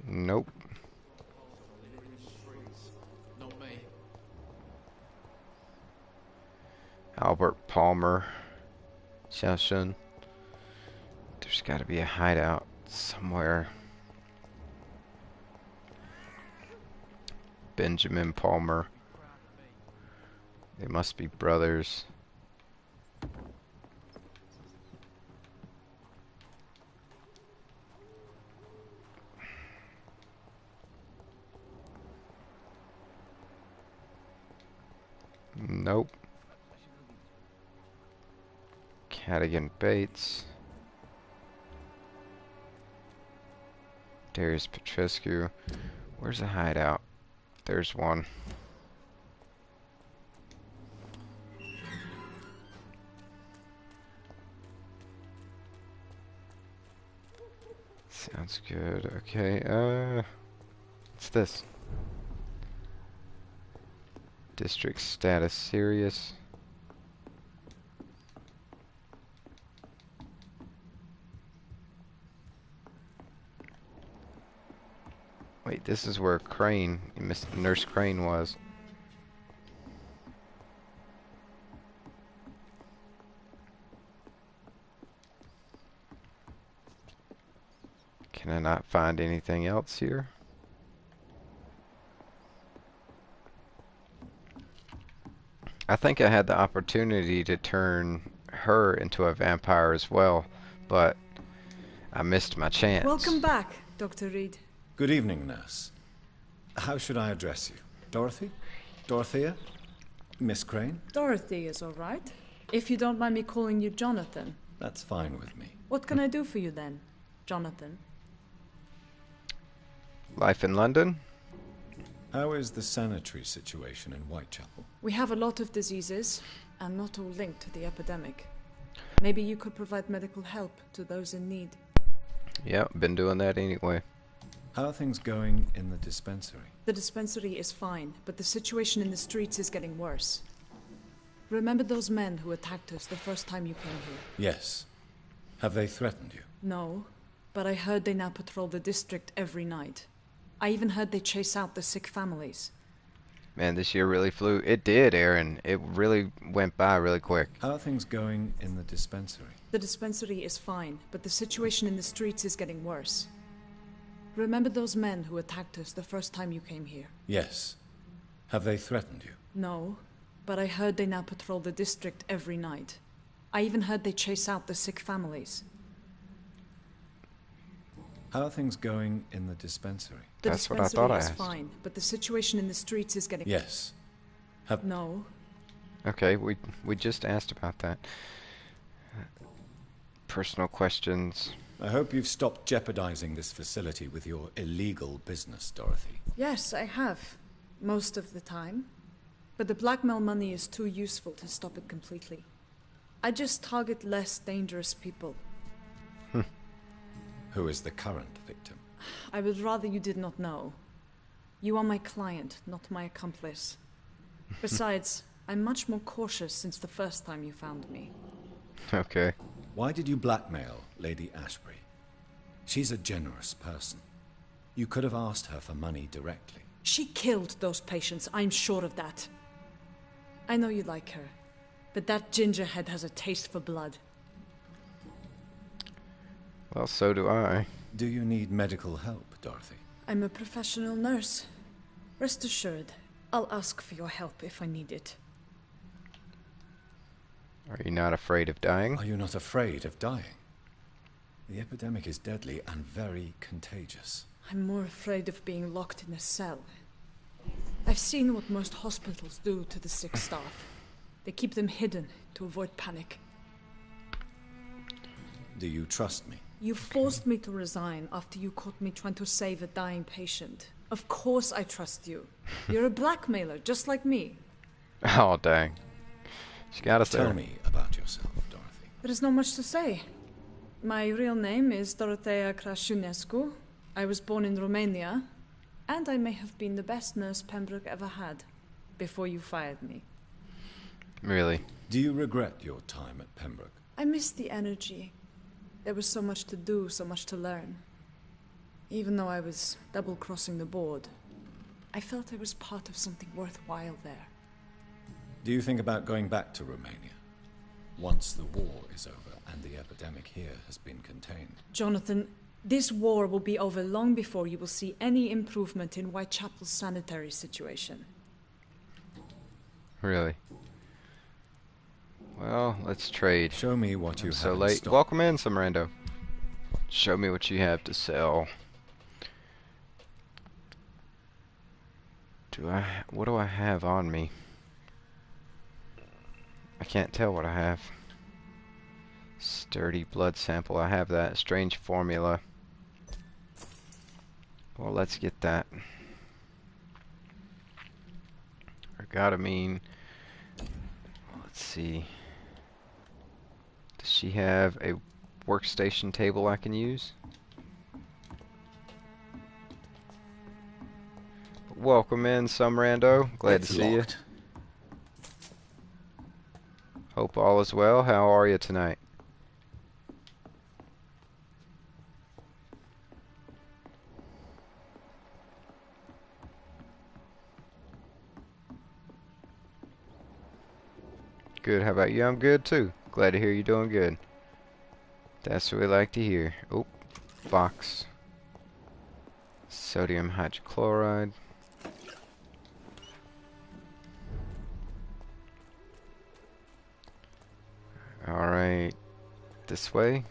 Nope. Not me. Albert Palmer. Xiaoshun. There's gotta be a hideout somewhere. Benjamin Palmer. They must be brothers. Nope. Cadigan Bates. Darius Petrescu. Where's the hideout? There's one. Sounds good. Okay, what's this? District status serious. Wait, this is where Crane, Nurse Crane was. Can I not find anything else here? I think I had the opportunity to turn her into a vampire as well, but I missed my chance. Welcome back, Dr. Reed. Good evening, nurse. How should I address you? Dorothy? Dorothea? Miss Crane? Dorothy is all right. If you don't mind me calling you Jonathan. That's fine with me. What can I do for you then, Jonathan? Life in London? How is the sanitary situation in Whitechapel? We have a lot of diseases, and not all linked to the epidemic. Maybe you could provide medical help to those in need. Yep, been doing that anyway. How are things going in the dispensary? The dispensary is fine, but the situation in the streets is getting worse. Remember those men who attacked us the first time you came here? Yes. Have they threatened you? No, but I heard they now patrol the district every night. I even heard they chase out the sick families. Man, this year really flew. It did, Aaron. It really went by really quick. How are things going in the dispensary? The dispensary is fine, but the situation in the streets is getting worse. Remember those men who attacked us the first time you came here? Yes. Have they threatened you? No, but I heard they now patrol the district every night. I even heard they chase out the sick families. How are things going in the dispensary? The That's what I dispensary thought I is asked. fine, but the situation in the streets is getting... Yes. Have... No. Okay, we just asked about that. Personal questions. I hope you've stopped jeopardizing this facility with your illegal business, Dorothy. Yes, I have. Most of the time. But the blackmail money is too useful to stop it completely. I just target less dangerous people. Who is the current victim? I would rather you did not know. You are my client, not my accomplice. Besides, I'm much more cautious since the first time you found me. Okay. Why did you blackmail Lady Ashbury? She's a generous person. You could have asked her for money directly. She killed those patients, I'm sure of that. I know you like her, but that gingerhead has a taste for blood. Well, so do I. Do you need medical help, Dorothy? I'm a professional nurse. Rest assured, I'll ask for your help if I need it. Are you not afraid of dying? Are you not afraid of dying? The epidemic is deadly and very contagious. I'm more afraid of being locked in a cell. I've seen what most hospitals do to the sick staff. They keep them hidden to avoid panic. Do you trust me? You forced me to resign after you caught me trying to save a dying patient. Of course I trust you. You're a blackmailer, just like me. Oh, dang. She got us there. Tell me about yourself, Dorothy. There is not much to say. My real name is Dorothea Crasciunescu. I was born in Romania, and I may have been the best nurse Pembroke ever had, before you fired me. Really? Do you regret your time at Pembroke? I miss the energy. There was so much to do, so much to learn. Even though I was double-crossing the board, I felt I was part of something worthwhile there. Do you think about going back to Romania? Once the war is over and the epidemic here has been contained. Jonathan, this war will be over long before you will see any improvement in Whitechapel's sanitary situation. Really? Well, let's trade. Show me what you I'm have so in late. stock. Welcome in, some rando. Show me what you have to sell. What do I have on me? I can't tell what I have. Sturdy blood sample, I have that. Strange formula. Well, let's get that. Ergotamine. Let's see. Does she have a workstation table I can use? Welcome in, some rando. Glad to see you. Hope all is well. How are you tonight? Good. How about you? I'm good too. Glad to hear you're doing good. That's what we like to hear. Oh, box. Sodium hydrochloride. Alright. This way.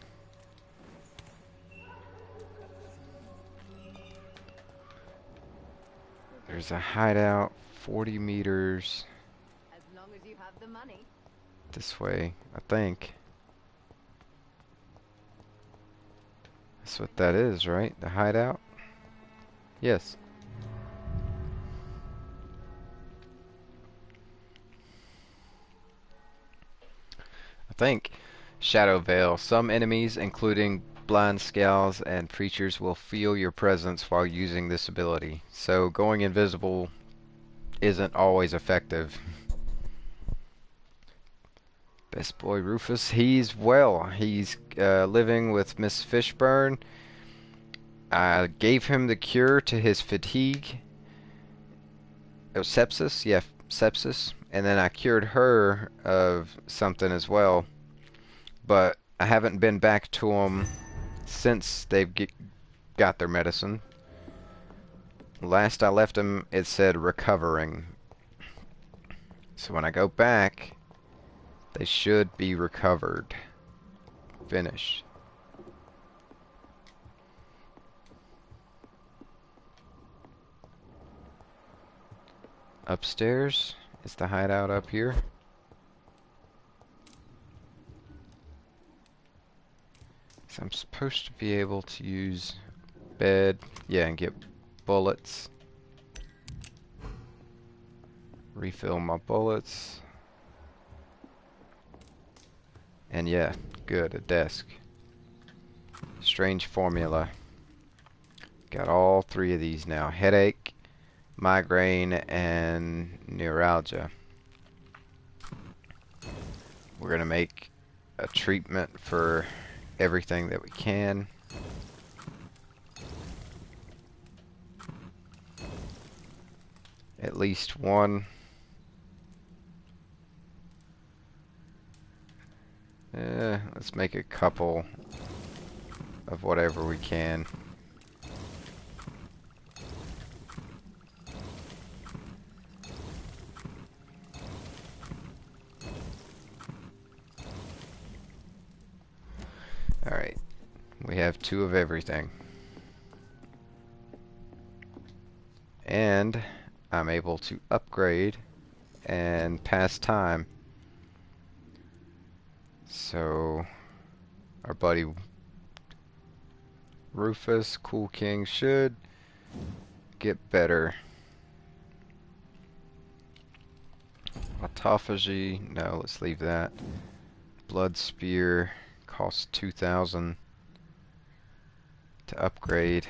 There's a hideout 40 meters As long as you have the money. this way, I think. That's what that is, right? The hideout? Yes. I think. Shadow Veil. Some enemies, including blind scales and preachers, will feel your presence while using this ability. So going invisible isn't always effective. Best boy Rufus, he's well. He's living with Miss Fishburne. I gave him the cure to his fatigue. It was sepsis? Yeah, sepsis. And then I cured her of something as well. But I haven't been back to them since they've got their medicine. Last I left them, it said recovering. So when I go back, they should be recovered. Finished. Upstairs is the hideout up here. So I'm supposed to be able to use bed, yeah, and get bullets. Refill my bullets. And yeah, good, a desk. Strange formula. Got all three of these now. Headache, migraine, and neuralgia. We're gonna make a treatment for everything that we can. At least one. Let's make a couple of whatever we can. Alright, we have 2 of everything. And I'm able to upgrade and pass time. So our buddy Rufus, Cool King, should get better. Autophagy, no, let's leave that. Blood Spear costs 2,000 to upgrade.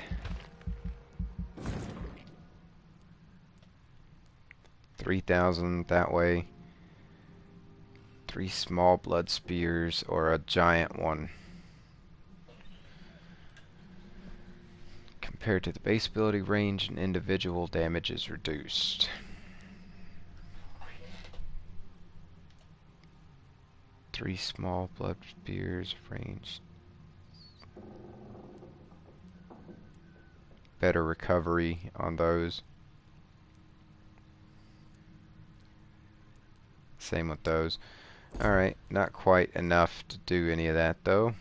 3,000 that way. 3 small blood spears or a giant one. Compared to the base ability, range and individual damage is reduced. 3 small blood spears, range. Better recovery on those. Same with those. Alright, not quite enough to do any of that though.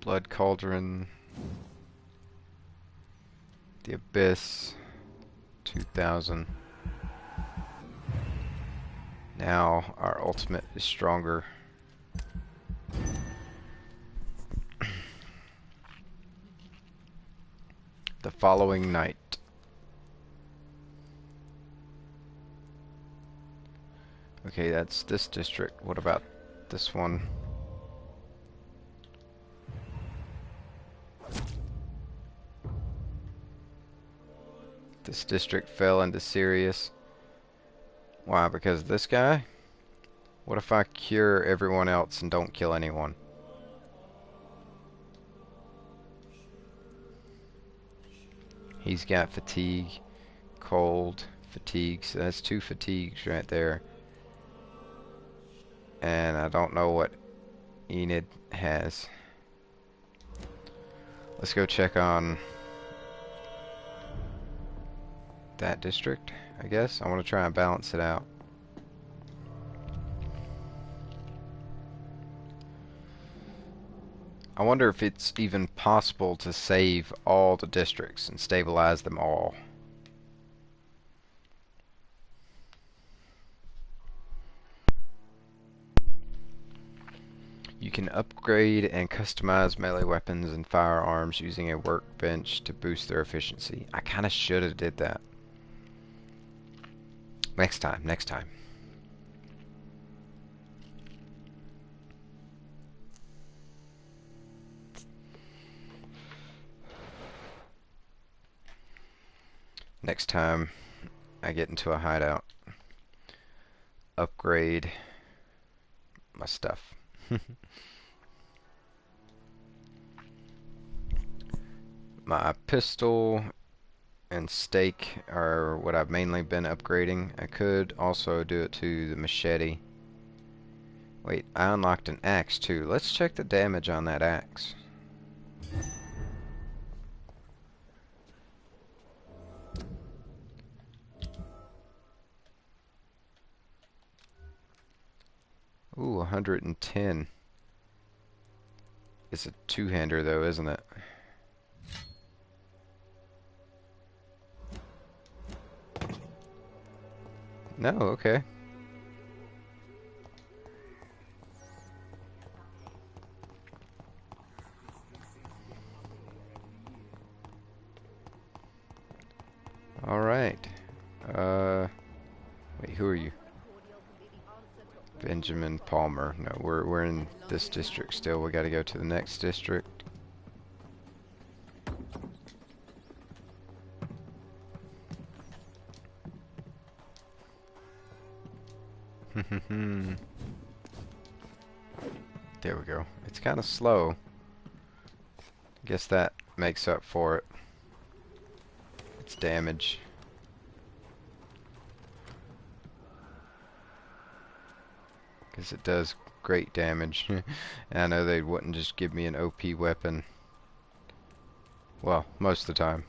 Blood Cauldron. The Abyss. 2,000. Now our ultimate is stronger. The following night. Okay, that's this district. What about this one? This district fell into serious. Why? Because of this guy? What if I cure everyone else and don't kill anyone? He's got fatigue, cold, fatigue, so that's 2 fatigues right there. And I don't know what Enid has. Let's go check on that district, I guess. I want to try and balance it out. I wonder if it's even possible to save all the districts and stabilize them all. You can upgrade and customize melee weapons and firearms using a workbench to boost their efficiency. I kinda shoulda did that. Next time, next time. Next time I get into a hideout. upgrade my stuff. My pistol and stake are what I've mainly been upgrading. I could also do it to the machete. Wait, I unlocked an axe too. Let's check the damage on that axe. Ooh, 110. It's a two-hander though, isn't it? No, okay. All right. Wait, who are you? Benjamin Palmer. No, we're in this district still. We got to go to the next district. There we go. It's kind of slow. Guess that makes up for it. It's damage. Because it does great damage. And I know they wouldn't just give me an OP weapon. Well, most of the time.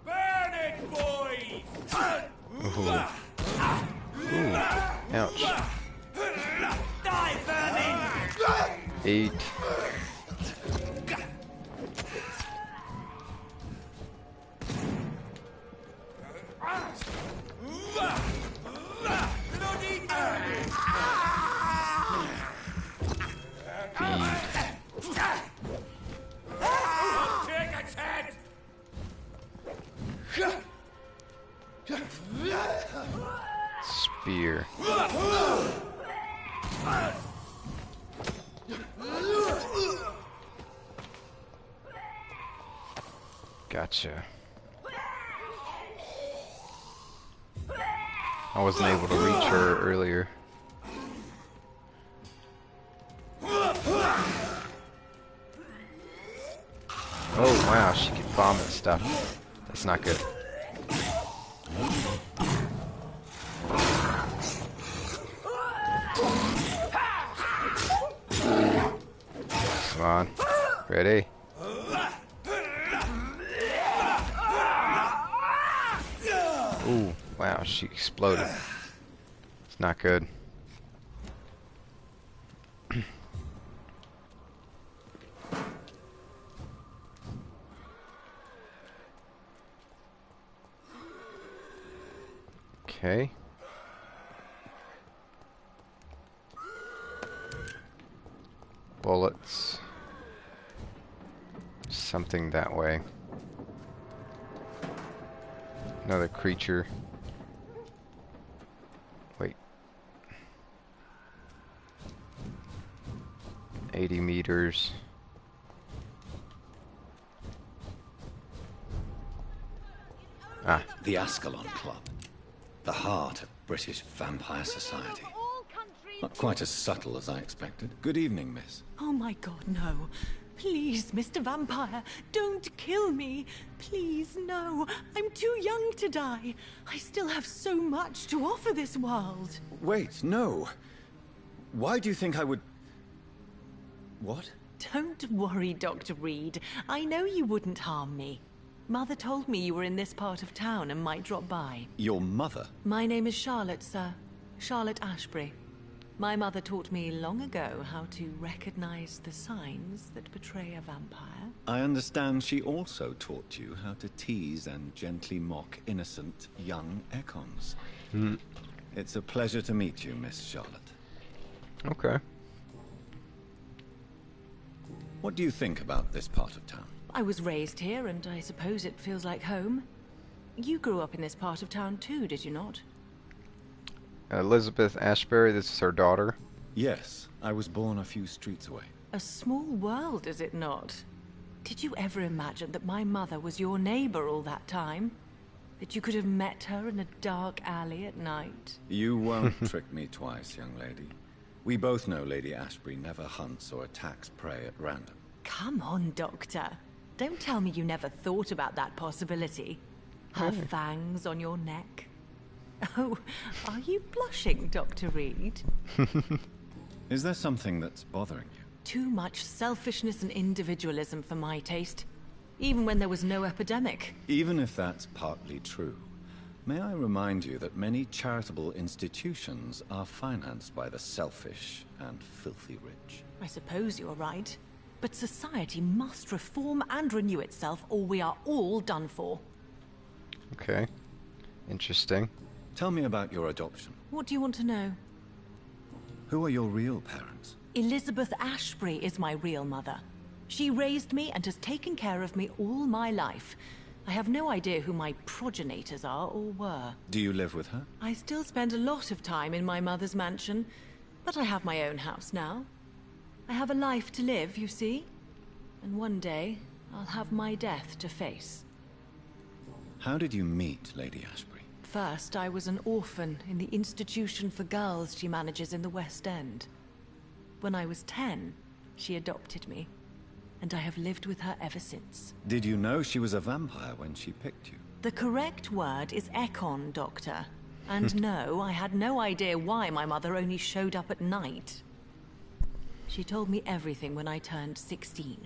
Burn it, boys! Ooh. Ooh. Ouch. Die, vermin! 8. Spear. Gotcha. I wasn't able to reach her earlier. Oh wow, she can vomit stuff. That's not good. Come on. Ready? Ooh, wow, she exploded. It's not good. Okay. Bullets. Something that way. Another creature. Wait. 80 meters. Ah. The Ascalon Club. The heart of British vampire society. Not quite as subtle as I expected. Good evening, miss. Oh my god, no. Please, Mr. Vampire, don't kill me. Please, no. I'm too young to die. I still have so much to offer this world. Wait, no. Why do you think I would... What? Don't worry, Dr. Reed. I know you wouldn't harm me. Mother told me you were in this part of town and might drop by. Your mother? My name is Charlotte, sir. Charlotte Ashbury. My mother taught me long ago how to recognize the signs that betray a vampire. I understand she also taught you how to tease and gently mock innocent young Ekons. It's a pleasure to meet you, Miss Charlotte. Okay. What do you think about this part of town? I was raised here, and I suppose it feels like home. You grew up in this part of town too, did you not? Elizabeth Ashbury, this is her daughter. Yes, I was born a few streets away. A small world, is it not? Did you ever imagine that my mother was your neighbor all that time? That you could have met her in a dark alley at night? You won't trick me twice, young lady. We both know Lady Ashbury never hunts or attacks prey at random. Come on, Doctor. Don't tell me you never thought about that possibility. Her fangs on your neck. Oh, are you blushing, Dr. Reed? Is there something that's bothering you? Too much selfishness and individualism for my taste. Even when there was no epidemic. Even if that's partly true, may I remind you that many charitable institutions are financed by the selfish and filthy rich? I suppose you're right. But society must reform and renew itself, or we are all done for. Okay. Interesting. Tell me about your adoption. What do you want to know? Who are your real parents? Elizabeth Ashbury is my real mother. She raised me and has taken care of me all my life. I have no idea who my progenitors are or were. Do you live with her? I still spend a lot of time in my mother's mansion, but I have my own house now. I have a life to live, you see? And one day, I'll have my death to face. How did you meet Lady Ashbury? First, I was an orphan in the institution for girls she manages in the West End. When I was 10, she adopted me, and I have lived with her ever since. Did you know she was a vampire when she picked you? The correct word is Ekon, Doctor. And no, I had no idea why my mother only showed up at night. She told me everything when I turned 16,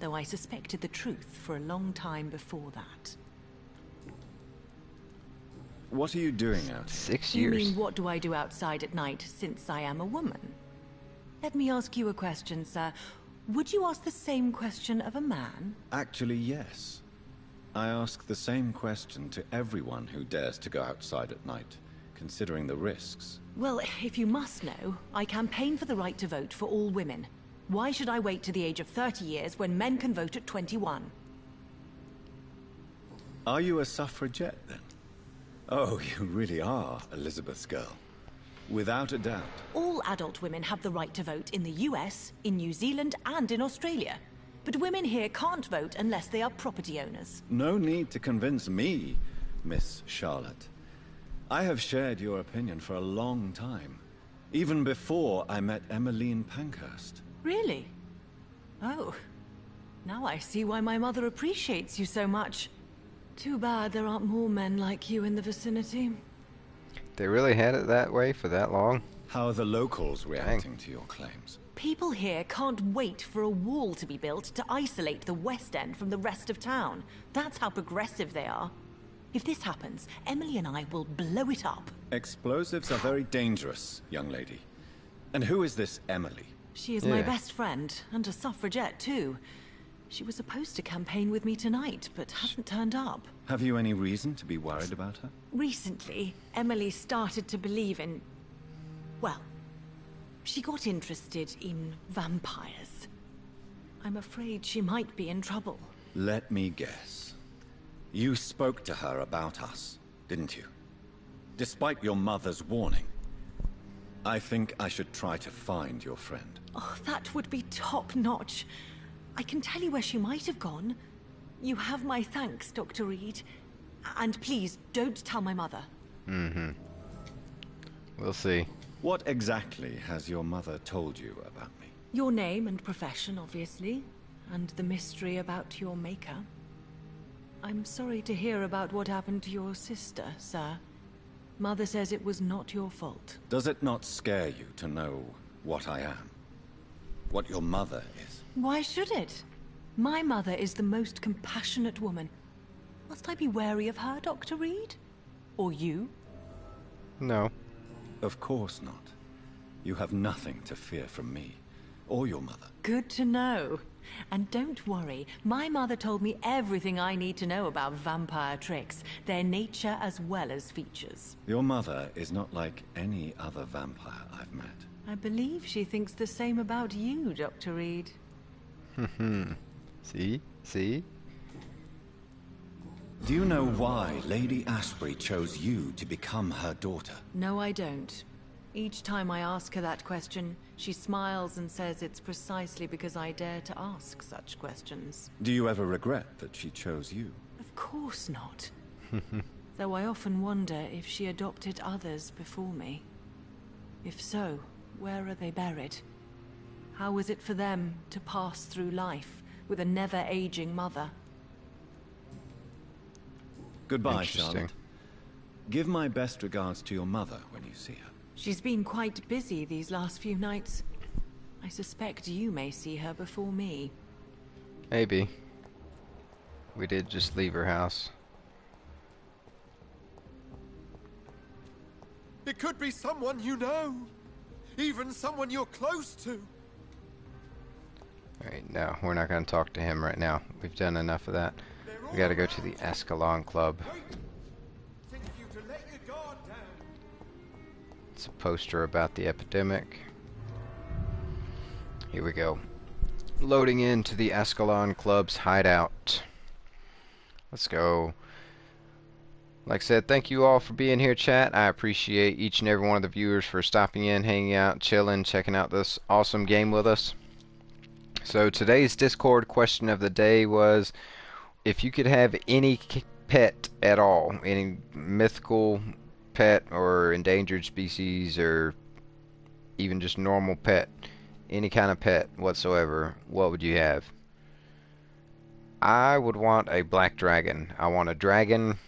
though I suspected the truth for a long time before that. What are you doing out here? 6 You years. mean, what do I do outside at night since I am a woman? Let me ask you a question, sir. Would you ask the same question of a man? Actually, yes. I ask the same question to everyone who dares to go outside at night, considering the risks. Well, if you must know, I campaign for the right to vote for all women. Why should I wait to the age of 30 years when men can vote at 21? Are you a suffragette, then? Oh, you really are Elizabeth's girl. Without a doubt. All adult women have the right to vote in the US, in New Zealand, and in Australia. But women here can't vote unless they are property owners. No need to convince me, Miss Charlotte. I have shared your opinion for a long time. Even before I met Emmeline Pankhurst. Really? Oh. Now I see why my mother appreciates you so much. Too bad there aren't more men like you in the vicinity. They really had it that way for that long? How are the locals reacting to your claims? People here can't wait for a wall to be built to isolate the West End from the rest of town. That's how progressive they are. If this happens, Emily and I will blow it up. Explosives are very dangerous, young lady. And who is this Emily? She is my best friend, and a suffragette too. She was supposed to campaign with me tonight, but hasn't turned up. Have you any reason to be worried about her? Recently, Emily started to believe in... well, she got interested in vampires. I'm afraid she might be in trouble. Let me guess. You spoke to her about us, didn't you? Despite your mother's warning. I think I should try to find your friend. Oh, that would be top-notch. I can tell you where she might have gone. You have my thanks, Dr. Reed. And please, don't tell my mother. Mm-hmm. We'll see. What exactly has your mother told you about me? Your name and profession, obviously. And the mystery about your maker. I'm sorry to hear about what happened to your sister, sir. Mother says it was not your fault. Does it not scare you to know what I am? What your mother is? Why should it? My mother is the most compassionate woman. Must I be wary of her, Dr. Reed? Or you? No. Of course not. You have nothing to fear from me, or your mother. Good to know. And don't worry, my mother told me everything I need to know about vampire tricks, their nature as well as features. Your mother is not like any other vampire I've met. I believe she thinks the same about you, Dr. Reed. See? See? Do you know why Lady Ashbury chose you to become her daughter? No, I don't. Each time I ask her that question, she smiles and says it's precisely because I dare to ask such questions. Do you ever regret that she chose you? Of course not. Though I often wonder if she adopted others before me. If so, where are they buried? How was it for them to pass through life with a never-aging mother? Goodbye, Charlotte. Give my best regards to your mother when you see her. She's been quite busy these last few nights. I suspect you may see her before me. Maybe. We did just leave her house. It could be someone you know. Even someone you're close to. Alright, no, we're not going to talk to him right now. We've done enough of that. We got to go to the Ascalon Club. It's a poster about the epidemic. Here we go. Loading into the Ascalon Club's hideout. Let's go. Like I said, thank you all for being here, chat. I appreciate each and every one of the viewers for stopping in, hanging out, chilling, checking out this awesome game with us. So today's Discord question of the day was, if you could have any pet at all, any mythical pet or endangered species or even just normal pet, any kind of pet whatsoever, what would you have? I would want a black dragon. I want a dragon,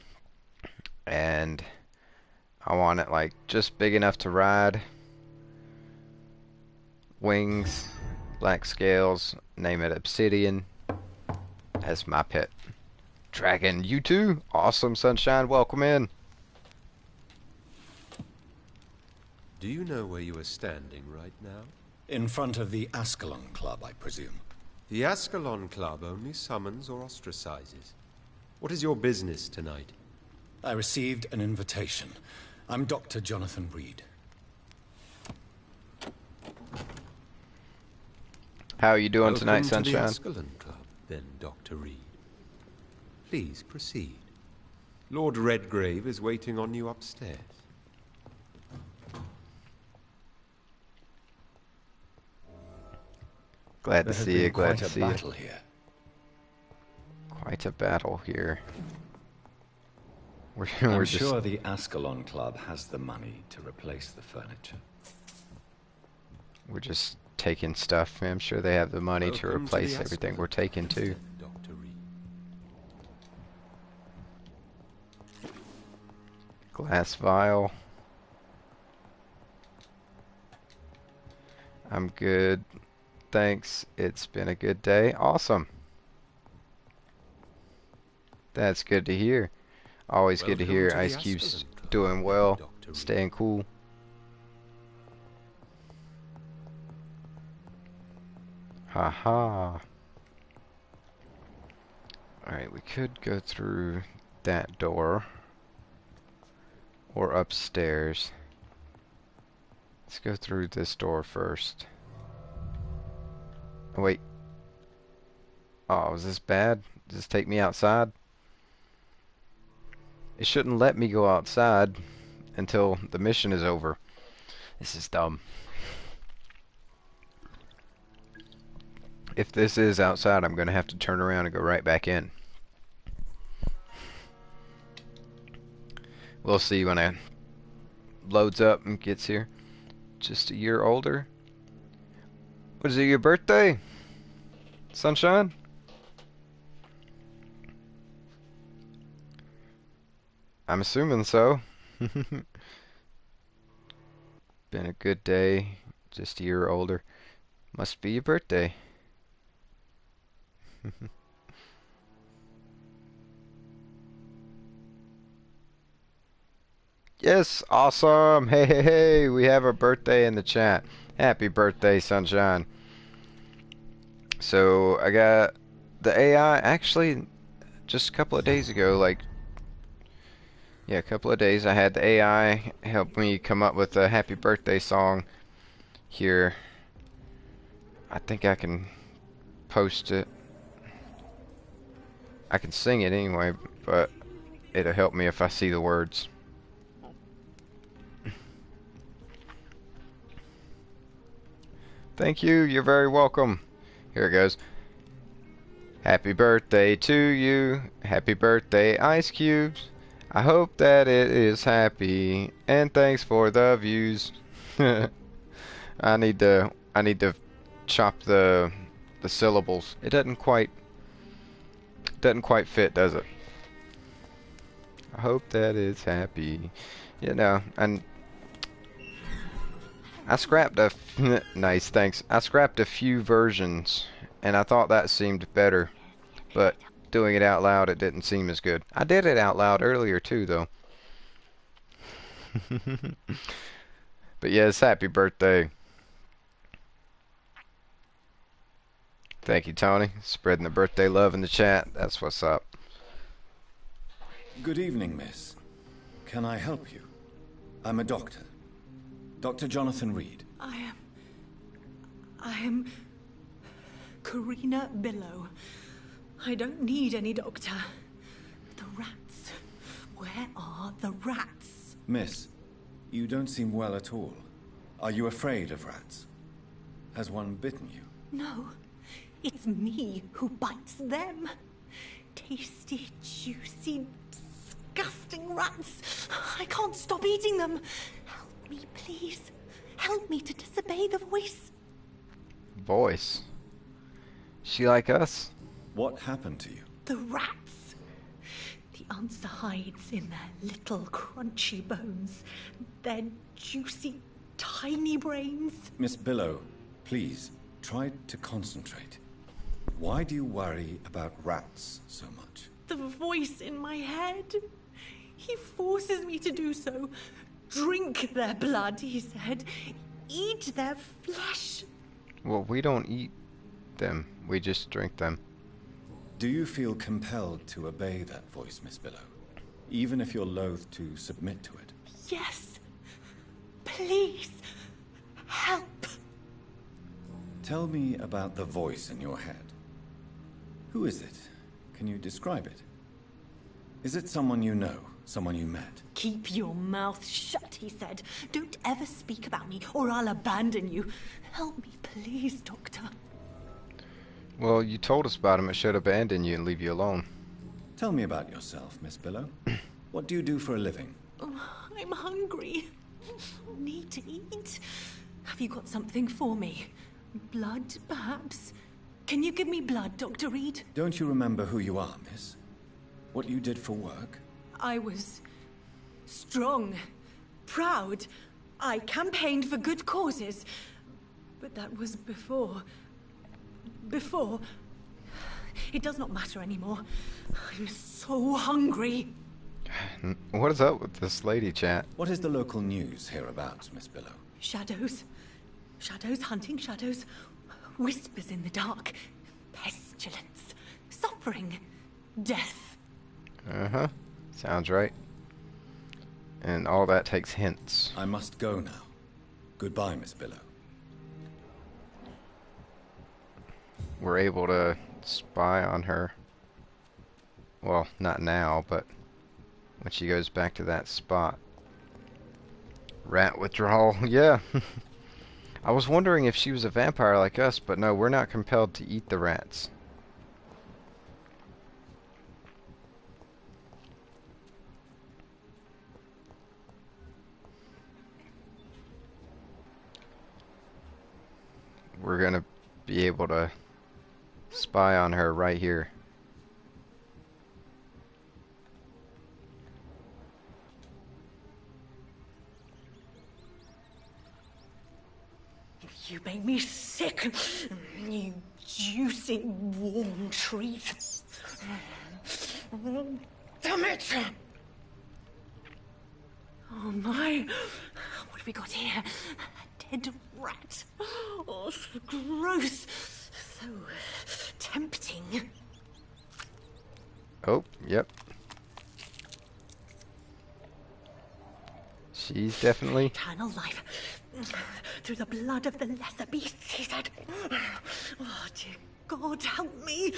and I want it like just big enough to ride, wings, black scales, name it Obsidian. As my pet. Dragon, you too? Awesome, Sunshine, welcome in. Do you know where you are standing right now? In front of the Ascalon Club, I presume. The Ascalon Club only summons or ostracizes. What is your business tonight? I received an invitation. I'm Dr. Jonathan Reed. How are you doing Welcome tonight, to Sunshine? the Ascalon Club, then, Dr. Reed. Please proceed. Lord Redgrave is waiting on you upstairs. Glad to see you, glad to Quite a see you. battle here. Quite a battle here. I'm We're just sure the Ascalon Club has the money to replace the furniture. we're just taking stuff. I'm sure they have the money to Welcome replace the everything Ascalon we're taking too. Dr. Reed. Glass vial. I'm good. Thanks. It's been a good day. Awesome. That's good to hear. Always good to Welcome hear to the Ice Cube's Ascalon Club, doing then, well, Dr. Reed. staying cool. Haha. Alright, we could go through that door. Or upstairs. Let's go through this door first. Oh, wait. Oh, is this bad? Does this take me outside? It shouldn't let me go outside until the mission is over. This is dumb. If this is outside, I'm going to have to turn around and go right back in. We'll see when it loads up and gets here. Just a year older. What is it, your birthday? Sunshine? I'm assuming so. Been a good day. Just a year older. Must be your birthday. Yes, awesome. Hey, hey, hey. We have a birthday in the chat. Happy birthday, Sunshine. So, I got the AI actually just a couple of days ago, like, yeah, a couple of days, I had the AI help me come up with a happy birthday song here. I think I can post it. I can sing it anyway, but it'll help me if I see the words. Thank you. You're very welcome. Here it goes. Happy birthday to you. Happy birthday, Ice Cubes. I hope that it is happy. And thanks for the views. I need to chop the syllables. It doesn't quite fit, does it? I hope that it's happy. You know, and I scrapped a nice, thanks. I scrapped a few versions, and I thought that seemed better, but doing it out loud, it didn't seem as good. I did it out loud earlier too, though. But yes, happy birthday. Thank you, Tony. Spreading the birthday love in the chat. That's what's up. Good evening, miss. Can I help you? I'm a doctor. Dr. Jonathan Reed. I am Karina Billow. I don't need any doctor. The rats. Where are the rats? Miss, you don't seem well at all. Are you afraid of rats? Has one bitten you? No, it's me who bites them. Tasty, juicy, disgusting rats. I can't stop eating them. Help me, please. Help me to disobey the voice. Voice? She like us? What happened to you? The rats. The answer hides in their little crunchy bones. Their juicy, tiny brains. Miss Billow, please, try to concentrate. Why do you worry about rats so much? The voice in my head. He forces me to do so. Drink their blood, he said. Eat their flesh. Well, we don't eat them. We just drink them. Do you feel compelled to obey that voice, Miss Billow? Even if you're loath to submit to it? Yes. Please. Help. Tell me about the voice in your head. Who is it? Can you describe it? Is it someone you know? Someone you met? Keep your mouth shut, he said. Don't ever speak about me, or I'll abandon you. Help me, please, Doctor. Well, you told us about him. It should abandon you and leave you alone. Tell me about yourself, Miss Billow. What do you do for a living? Oh, I'm hungry. Need to eat. Have you got something for me? Blood, perhaps? Can you give me blood, Dr. Reed? Don't you remember who you are, miss? What you did for work? I was strong, proud. I campaigned for good causes. But that was before. Before. It does not matter anymore. I'm so hungry. What is up with this lady, chat? What is the local news hereabouts, Miss Billow? Shadows. Shadows hunting shadows. Whispers in the dark. Pestilence. Suffering. Death. Uh-huh. Sounds right. And all that takes hints. I must go now. Goodbye, Miss Billow. We're able to spy on her. Well, not now, but when she goes back to that spot. Rat withdrawal, yeah. I was wondering if she was a vampire like us, but no, we're not compelled to eat the rats. We're gonna be able to spy on her right here. You make me sick. You juicy, warm treat. Damn it! Oh my. What have we got here? A dead rat. Oh, so gross. So tempting. Oh, yep. She's definitely... Eternal life. Through the blood of the lesser beasts, he said. Oh, dear God, help me.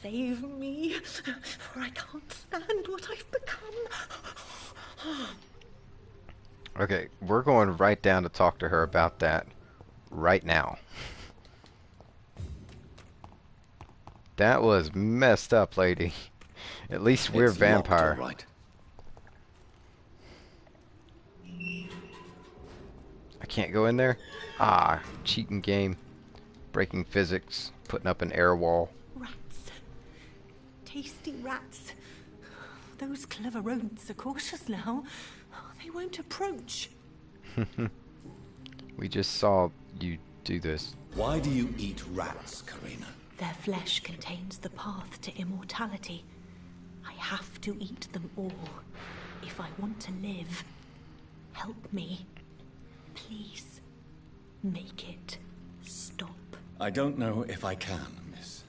Save me, for I can't stand what I've become. Okay, we're going right down to talk to her about that right now. That was messed up, lady. At least we're It's locked, all vampire. right. I can't go in there? Ah, cheating game. Breaking physics. Putting up an air wall. Rats. Tasty rats. Those clever rodents are cautious now. They won't approach. We just saw you do this. Why do you eat rats, Karina? Their flesh contains the path to immortality. I have to eat them all if I want to live. Help me. Please. Make it stop. I don't know if I can, miss.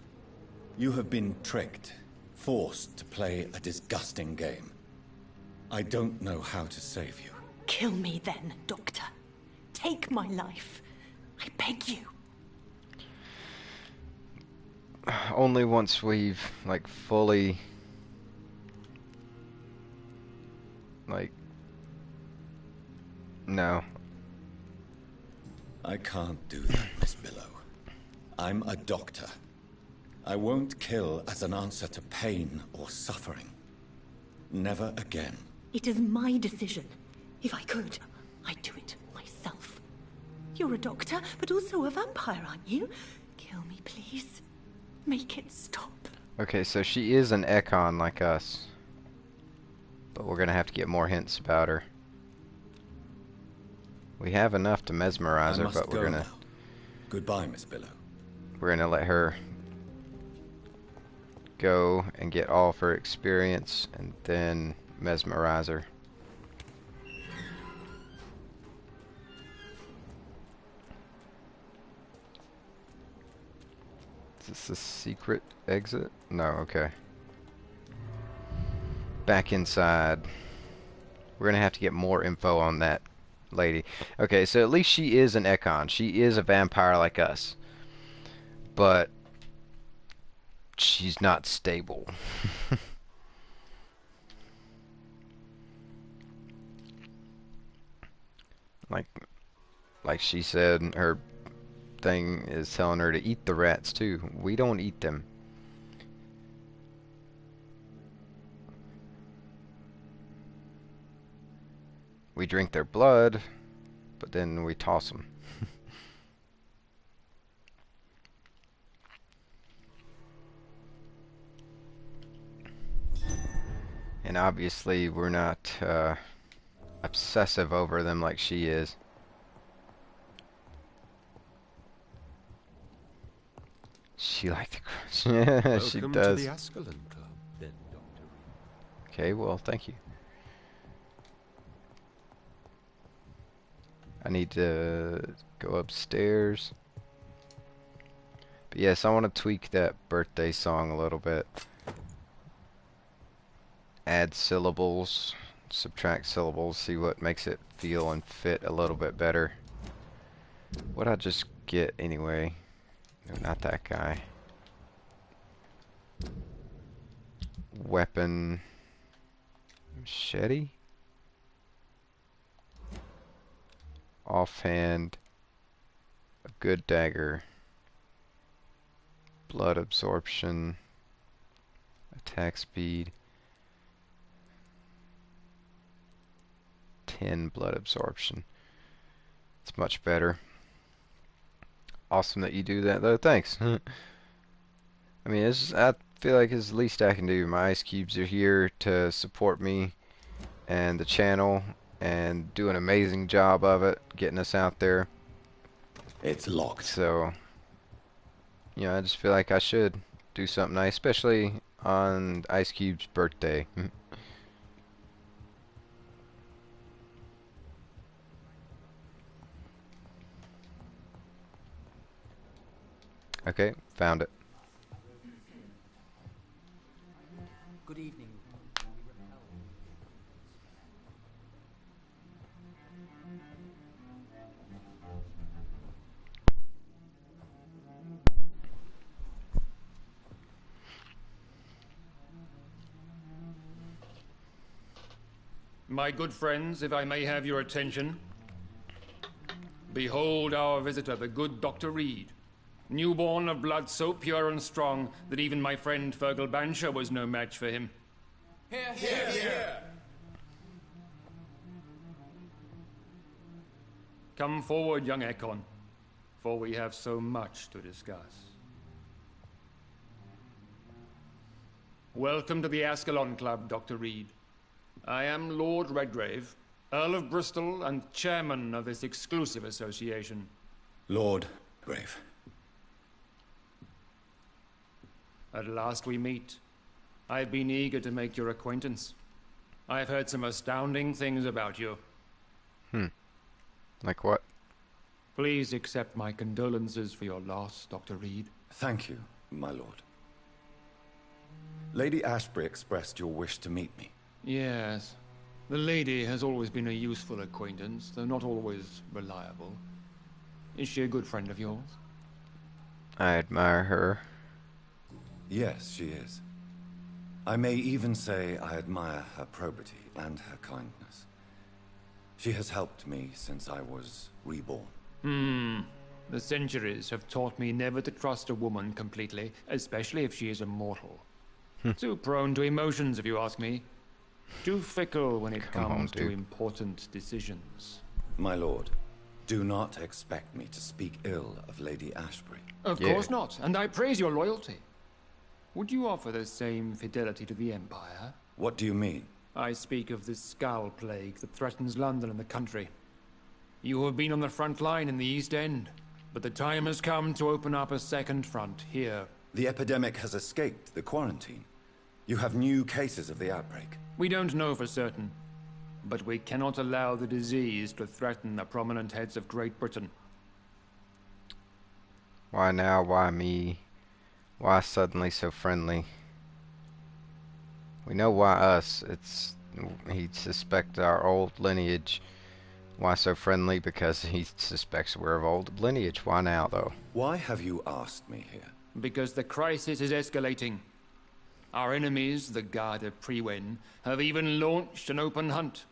You have been tricked, forced to play a disgusting game. I don't know how to save you. Kill me then, Doctor. Take my life. I beg you. Only once we've, like, fully... Like... No. I can't do that, Miss Billow. I'm a doctor. I won't kill as an answer to pain or suffering. Never again. It is my decision. If I could, I'd do it myself. You're a doctor, but also a vampire, aren't you? Kill me, please. Make it stop. Okay, so she is an Ekon like us. But we're gonna have to get more hints about her. We have enough to mesmerize her, but we're gonna... Now. Goodbye, Miss Billow. We're gonna let her go and get all of her experience and then mesmerize her. Is this a secret exit? No, okay. Back inside. We're gonna have to get more info on that lady. Okay, so at least she is an Ekon. She is a vampire like us. But she's not stable. like she said, her thing is telling her to eat the rats too. We don't eat them. We drink their blood, but then we toss them. And obviously we're not obsessive over them like she is. She like the crunch. Yeah, she Welcome does. to the Ascalon Club, then, Dr. Okay, well, thank you. I need to go upstairs. But yes, I want to tweak that birthday song a little bit. Add syllables, subtract syllables, see what makes it feel and fit a little bit better. What'd I just get anyway? No, not that guy. Weapon. Machete? Offhand. A good dagger. Blood absorption. Attack speed. 10 blood absorption. It's much better. Awesome that you do that though. Thanks. I mean, I feel like it's the least I can do. My ice cubes are here to support me and the channel and do an amazing job of it, getting us out there. It's locked. So, you know, I just feel like I should do something nice, especially on Ice Cube's birthday. Okay, found it. Good evening. My good friends, if I may have your attention. Behold our visitor, the good Dr. Reed. Newborn of blood so pure and strong that even my friend Fergal Bansher was no match for him. Here, here, here. Come forward, young Ekon, for we have so much to discuss. Welcome to the Ascalon Club, Dr. Reed. I am Lord Redgrave, Earl of Bristol and chairman of this exclusive association. Lord Grave. At last we meet. I've been eager to make your acquaintance. I've heard some astounding things about you. Like what? Please accept my condolences for your loss, Dr. Reed. Thank you, my lord. Lady Ashbury expressed your wish to meet me. Yes. The lady has always been a useful acquaintance, though not always reliable. Is she a good friend of yours? I admire her. Yes, she is. I may even say I admire her probity and her kindness. She has helped me since I was reborn. The centuries have taught me never to trust a woman completely, especially if she is immortal. Too prone to emotions, if you ask me. Too fickle when it comes to important decisions. My lord, do not expect me to speak ill of Lady Ashbury. Of course not, and I praise your loyalty. Would you offer the same fidelity to the Empire? What do you mean? I speak of the Skull Plague that threatens London and the country. You have been on the front line in the East End, but the time has come to open up a second front here. The epidemic has escaped the quarantine. You have new cases of the outbreak. We don't know for certain, but we cannot allow the disease to threaten the prominent heads of Great Britain. Why now? Why me? Why suddenly so friendly? We know why us. He suspects our old lineage. Why so friendly? Because he suspects we're of old lineage. Why now, though? Why have you asked me here? Because the crisis is escalating. Our enemies, the Guard of Priwen, have even launched an open hunt.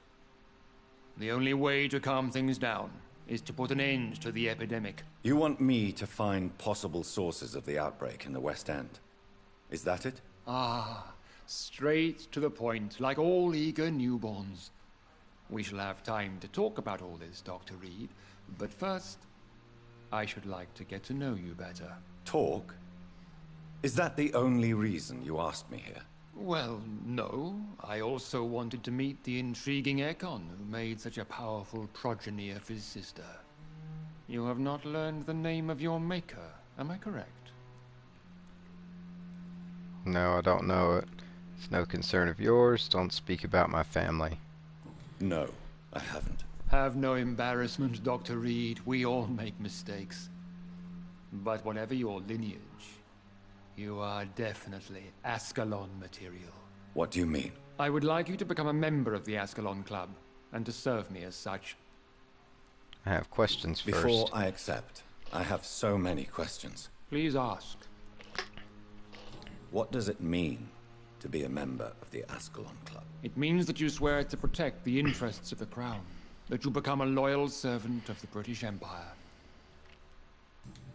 The only way to calm things down is to put an end to the epidemic. You want me to find possible sources of the outbreak in the West End? Is that it? Ah, straight to the point, like all eager newborns. We shall have time to talk about all this, Dr. Reed, but first, I should like to get to know you better. Talk? Is that the only reason you asked me here? Well, no. I also wanted to meet the intriguing Ekon who made such a powerful progeny of his sister. You have not learned the name of your maker, am I correct? No, I don't know it. It's no concern of yours. Don't speak about my family. No, I haven't. Have no embarrassment, Dr. Reed. We all make mistakes. But whatever your lineage, you are definitely Ascalon material. What do you mean? I would like you to become a member of the Ascalon Club, and to serve me as such. I have questions first. Before I accept, I have so many questions. Please ask. What does it mean to be a member of the Ascalon Club? It means that you swear to protect the interests of the Crown, that you become a loyal servant of the British Empire.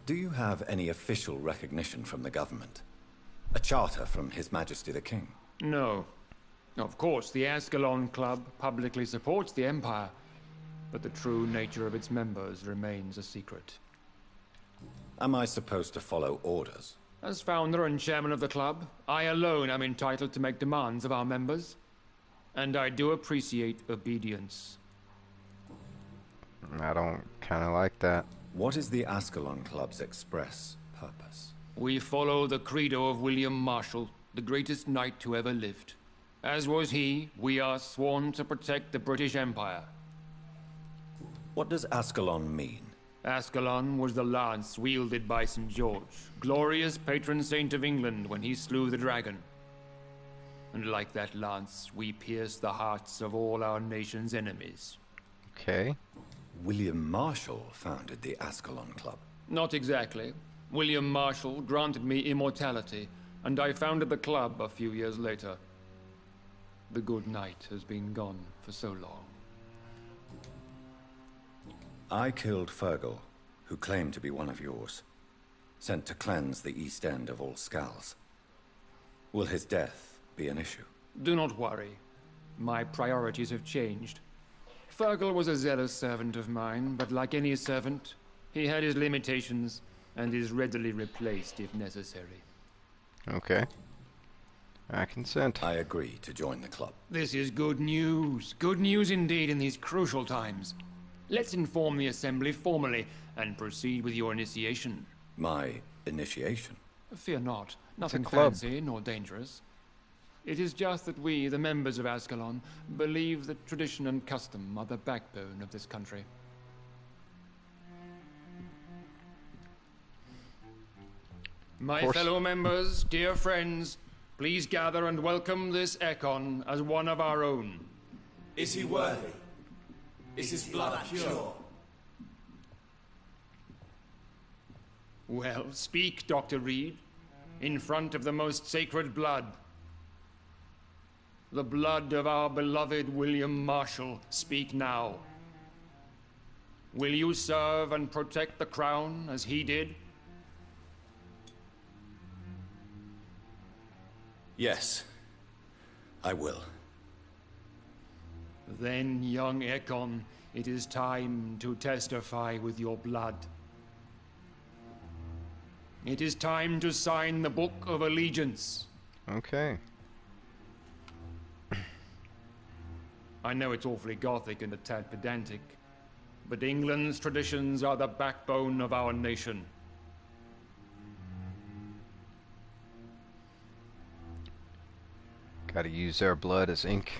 Do you have any official recognition from the government? A charter from His Majesty the King? No. Of course, the Ascalon Club publicly supports the Empire, but the true nature of its members remains a secret. Am I supposed to follow orders? As founder and chairman of the club, I alone am entitled to make demands of our members, and I do appreciate obedience. I don't kind of like that. What is the Ascalon Club's express purpose? We follow the credo of William Marshall, the greatest knight who ever lived. As was he, we are sworn to protect the British Empire. What does Ascalon mean? Ascalon was the lance wielded by St. George, glorious patron saint of England when he slew the dragon. And like that lance, we pierce the hearts of all our nation's enemies. Okay. William Marshall founded the Ascalon Club. Not exactly. William Marshall granted me immortality, and I founded the club a few years later. The good knight has been gone for so long. I killed Fergal, who claimed to be one of yours. Sent to cleanse the East End of all Skulls. Will his death be an issue? Do not worry. My priorities have changed. Fergal was a zealous servant of mine, but like any servant, he had his limitations and is readily replaced if necessary. Okay. I consent. I agree to join the club. This is good news. Good news indeed in these crucial times. Let's inform the Assembly formally and proceed with your initiation. My initiation? Fear not. Nothing club. fancy nor dangerous. It is just that we, the members of Ascalon, believe that tradition and custom are the backbone of this country. My fellow members, dear friends, please gather and welcome this Ekon as one of our own. Is he worthy? Is his blood pure? Well, speak, Dr. Reed, in front of the most sacred blood. The blood of our beloved William Marshall. Speak now. Will you serve and protect the crown as he did? Yes, I will. Then, young Ekon, it is time to testify with your blood. It is time to sign the Book of Allegiance. Okay. I know it's awfully gothic and a tad pedantic, but England's traditions are the backbone of our nation. Gotta use their blood as ink.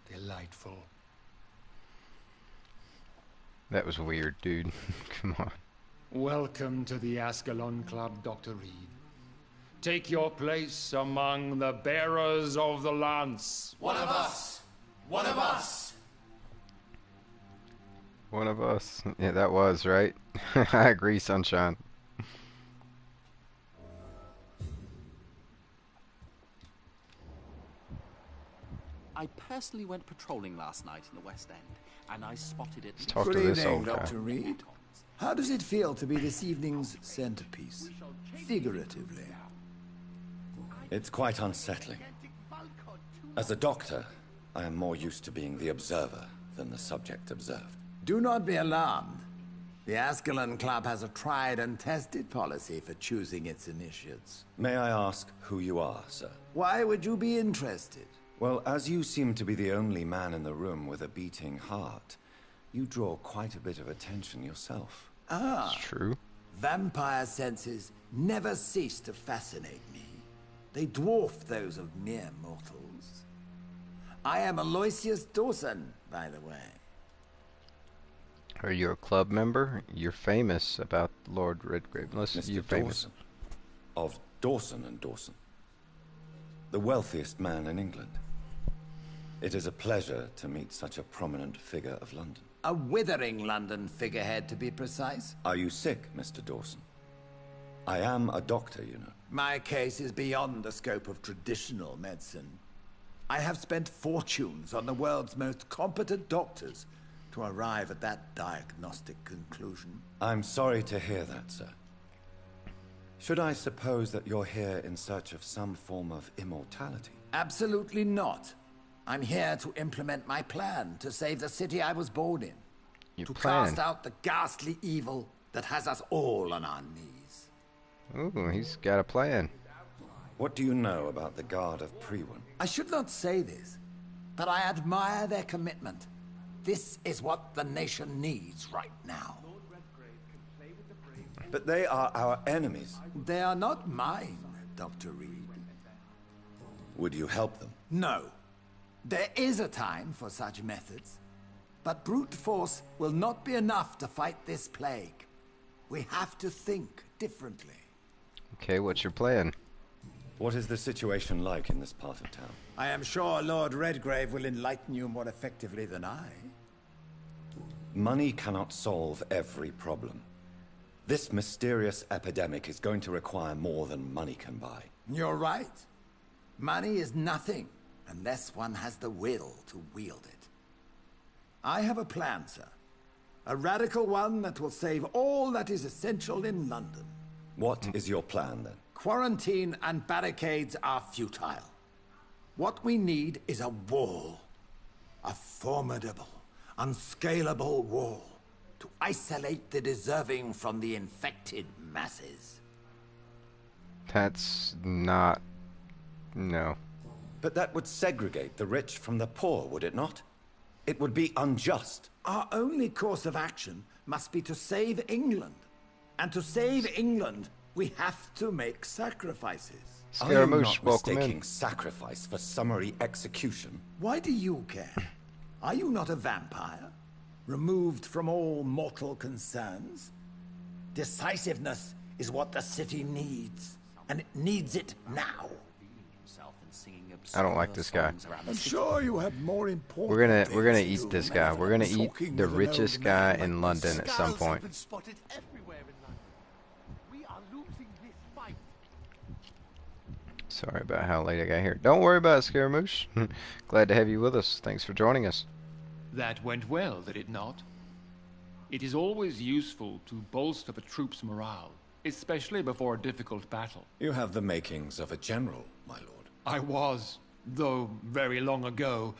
Delightful. That was weird, dude. Come on. Welcome to the Ascalon Club, Dr. Reed. Take your place among the bearers of the lance. One of us! One of us! One of us. Yeah, that was, right? I agree, Sunshine. I personally went patrolling last night in the West End, and I spotted it. Talk to Good this evening, old guy. Dr. Reed. How does it feel to be this evening's centerpiece? Figuratively. It's quite unsettling. As a doctor, I am more used to being the observer than the subject observed. Do not be alarmed. The Ascalon Club has a tried and tested policy for choosing its initiates. May I ask who you are, sir? Why would you be interested? Well, as you seem to be the only man in the room with a beating heart, you draw quite a bit of attention yourself. Ah. It's true. Vampire senses never cease to fascinate me. They dwarf those of mere mortals. I am Aloysius Dawson, by the way. Are you a club member? You're famous about Lord Redgrave. Listen, Mr. you're famous. Dawson. Of Dawson and Dawson. The wealthiest man in England. It is a pleasure to meet such a prominent figure of London. A withering London figurehead, to be precise. Are you sick, Mr. Dawson? I am a doctor, you know. My case is beyond the scope of traditional medicine. I have spent fortunes on the world's most competent doctors to arrive at that diagnostic conclusion. I'm sorry to hear that, sir. Should I suppose that you're here in search of some form of immortality? Absolutely not. I'm here to implement my plan to save the city I was born in. Your to plan? cast out the ghastly evil that has us all on our knees. Ooh, he's got a plan. What do you know about the Guard of Prewin? I should not say this, but I admire their commitment. This is what the nation needs right now. But they are our enemies. They are not mine, Dr. Reed. Would you help them? No. There is a time for such methods. But brute force will not be enough to fight this plague. We have to think differently. Okay, what's your plan? What is the situation like in this part of town? I am sure Lord Redgrave will enlighten you more effectively than I. Money cannot solve every problem. This mysterious epidemic is going to require more than money can buy. You're right. Money is nothing unless one has the will to wield it. I have a plan, sir. A radical one that will save all that is essential in London. What is your plan, then? Quarantine and barricades are futile. What we need is a wall. A formidable, unscalable wall to isolate the deserving from the infected masses. That's not... no. But that would segregate the rich from the poor, would it not? It would be unjust. Our only course of action must be to save England. And to save England, we have to make sacrifices. Are you not mistaking sacrifice for summary execution? Why do you care? Are you not a vampire? Removed from all mortal concerns? Decisiveness is what the city needs. And it needs it now. I don't like this guy. I'm sure you have more important We're gonna eat this guy. We're gonna eat the richest guy in London at some point. Sorry about how late I got here. Don't worry about it, Scaramouche. Glad to have you with us. Thanks for joining us. That went well, did it not? It is always useful to bolster the troops' morale, especially before a difficult battle. You have the makings of a general, my lord. I was, though very long ago.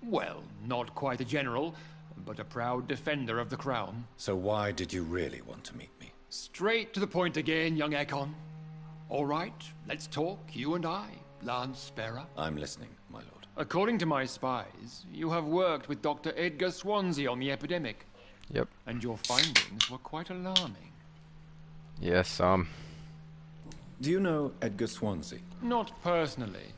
Well, not quite a general, but a proud defender of the crown. So why did you really want to meet me? Straight to the point again, young Ekon. All right, let's talk, you and I, Lance Sparrow. I'm listening, my lord. According to my spies, you have worked with Dr. Edgar Swansea on the epidemic. Yep. And your findings were quite alarming. Yes, Do you know Edgar Swansea? Not personally,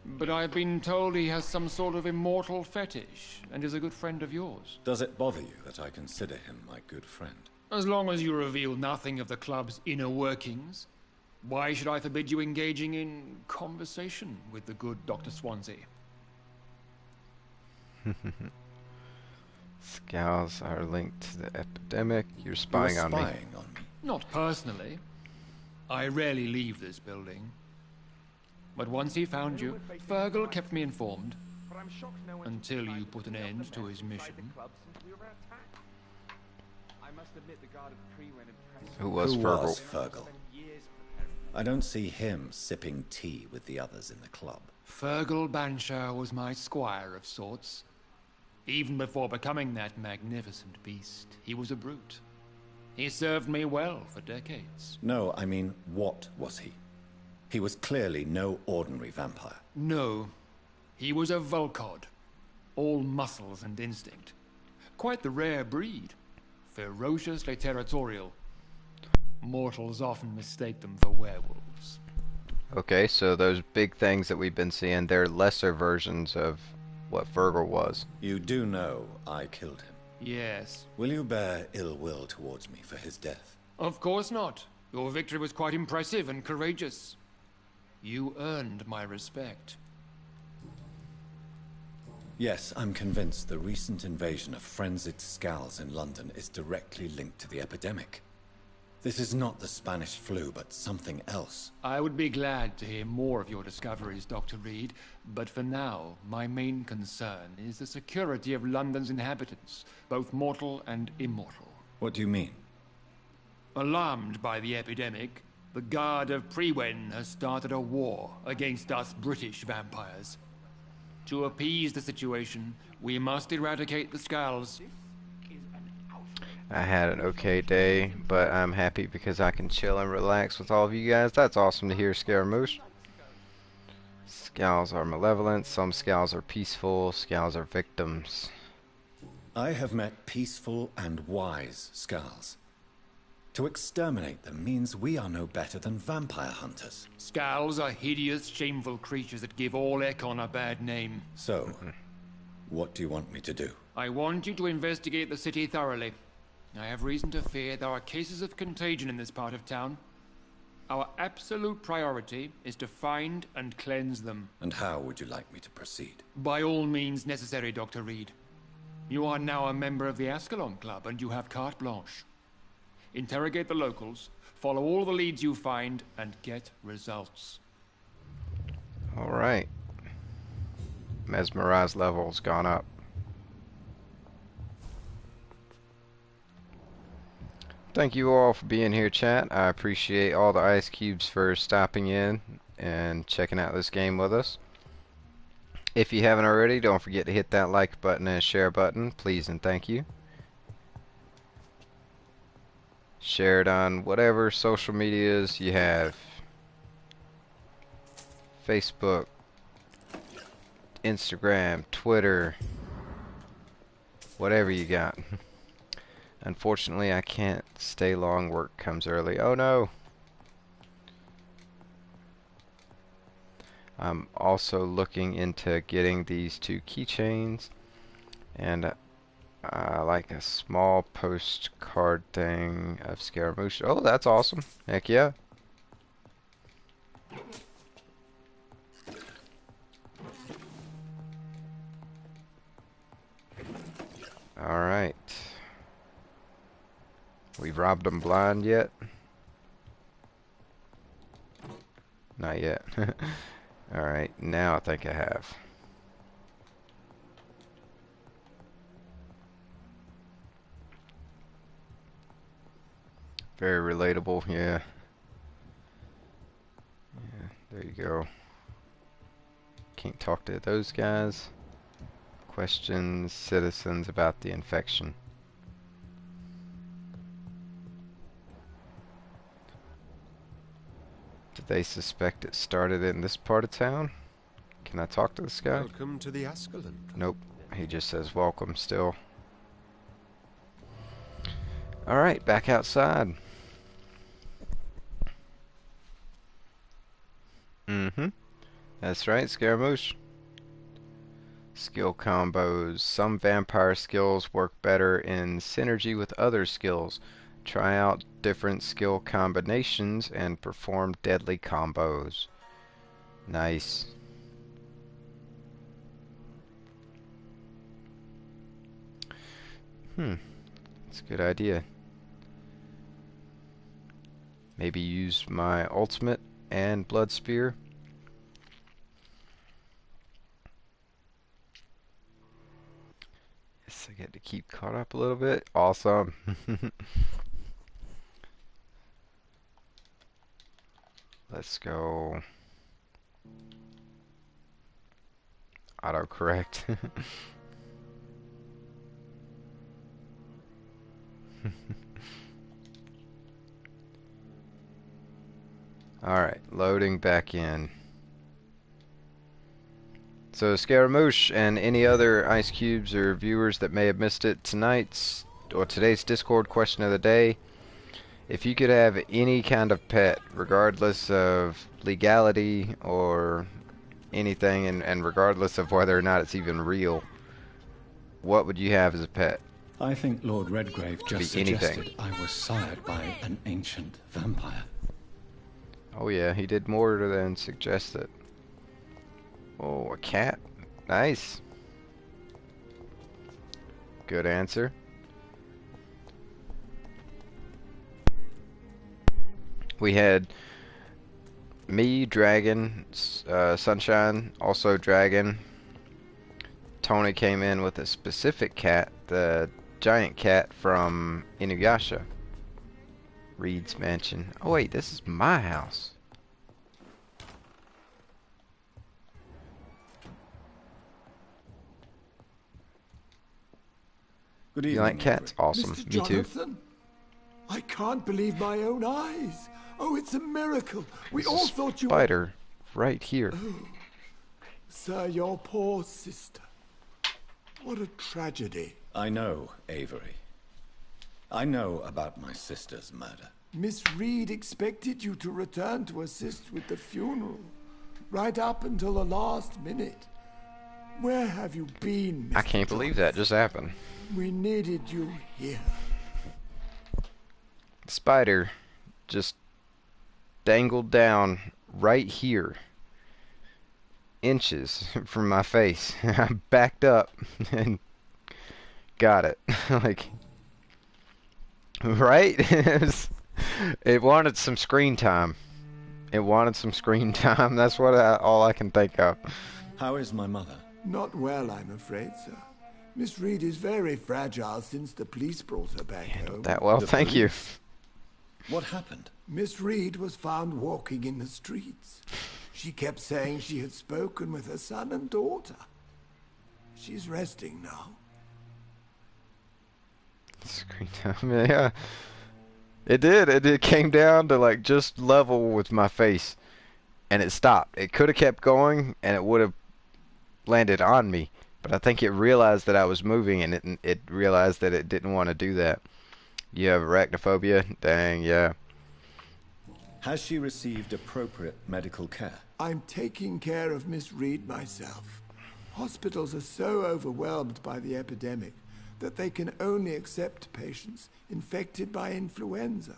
but I've been told he has some sort of immortal fetish and is a good friend of yours. Does it bother you that I consider him my good friend? As long as you reveal nothing of the club's inner workings, why should I forbid you engaging in conversation with the good Dr. Swansea? Scowls are linked to the epidemic. You're spying on me. Not personally. I rarely leave this building. But once he found you, Fergal kept me informed. Until you put an end to his mission. Who was Fergal? I don't see him sipping tea with the others in the club. Fergal Banshire was my squire of sorts. Even before becoming that magnificent beast, he was a brute. He served me well for decades. No, I mean, what was he? He was clearly no ordinary vampire. No. He was a Volcod. All muscles and instinct. Quite the rare breed. Ferociously territorial. Mortals often mistake them for werewolves. Okay, so those big things that we've been seeing, they're lesser versions of what Fergal was. You do know I killed him. Yes. Will you bear ill will towards me for his death? Of course not. Your victory was quite impressive and courageous. You earned my respect. Yes, I'm convinced the recent invasion of frenzied Scowls in London is directly linked to the epidemic. This is not the Spanish flu, but something else. I would be glad to hear more of your discoveries, Dr. Reed, but for now, my main concern is the security of London's inhabitants, both mortal and immortal. What do you mean? Alarmed by the epidemic, the Guard of Prewen has started a war against us British vampires. To appease the situation, we must eradicate the Scowls. I had an okay day, but I'm happy because I can chill and relax with all of you guys. That's awesome to hear, Scaramouche. Scowls are malevolent, some Scowls are peaceful, Scowls are victims. I have met peaceful and wise Scowls. To exterminate them means we are no better than vampire hunters. Scowls are hideous, shameful creatures that give all Ekon a bad name. So, what do you want me to do? I want you to investigate the city thoroughly. I have reason to fear there are cases of contagion in this part of town. Our absolute priority is to find and cleanse them. And how would you like me to proceed? By all means necessary, Dr. Reed. You are now a member of the Ascalon Club, and you have carte blanche. Interrogate the locals, follow all the leads you find, and get results. Alright. Mesmerize level's gone up. Thank you all for being here, chat. I appreciate all the ice cubes for stopping in and checking out this game with us. If you haven't already, don't forget to hit that like button and share button, please and thank you. Share it on whatever social medias you have. Facebook, Instagram, Twitter, whatever you got. Unfortunately, I can't stay long. Work comes early. Oh no! I'm also looking into getting these 2 keychains and like a small postcard thing of Scaramouche. Oh, that's awesome. Heck yeah. Alright. We've robbed them blind yet? Not yet. Alright, now I think I have. Very relatable, yeah. Yeah, there you go. Can't talk to those guys. Questions citizens about the infection. Do they suspect it started in this part of town? Can I talk to this guy? Welcome to the Ascalon. Nope. He just says welcome still. Alright, back outside. That's right, Scaramouche. Skill combos. Some vampire skills work better in synergy with other skills. Try out different skill combinations and perform deadly combos. Nice. That's a good idea. Maybe use my ultimate and blood spear. Yes, I get to keep caught up a little bit. Awesome. Let's go. Autocorrect. Alright, loading back in. So Scaramouche and any other Ice Cubes or viewers that may have missed it, tonight's or today's Discord question of the day: if you could have any kind of pet, regardless of legality or anything, and regardless of whether or not it's even real, what would you have as a pet? I think Lord Redgrave just suggested anything. I was sired by an ancient vampire. Oh yeah, he did more than suggest it. Oh, a cat. Nice. Good answer. We had me, Dragon, Sunshine, also Dragon. Tony came in with a specific cat, the giant cat from Inuyasha. Reed's mansion. Oh wait, this is my house. Good evening. You like cats? Awesome. Mr. Me too. Jonathan? I can't believe my own eyes. Oh, it's a miracle. We all thought you were... Spider, right here. Oh, sir, your poor sister. What a tragedy. I know, Avery. I know about my sister's murder. Miss Reed expected you to return to assist with the funeral, right up until the last minute. Where have you been, Mr. I can't believe that just happened. We needed you here. spider just dangled down right here, inches from my face. I backed up and got it. Like, right? It wanted some screen time. It wanted some screen time. That's what all I can think of. How is my mother? Not well, I'm afraid, sir. Miss Reed is very fragile since the police brought her back home. That well, thank you. What happened? Miss Reed was found walking in the streets. She kept saying she had spoken with her son and daughter. She's resting now. Screen time, yeah. It did. It came down to like just level with my face, and it stopped. It could have kept going, and it would have landed on me. But I think it realized that I was moving, and it realized that it didn't want to do that. You have arachnophobia? Dang, yeah. Has she received appropriate medical care? I'm taking care of Miss Reed myself. Hospitals are so overwhelmed by the epidemic that they can only accept patients infected by influenza.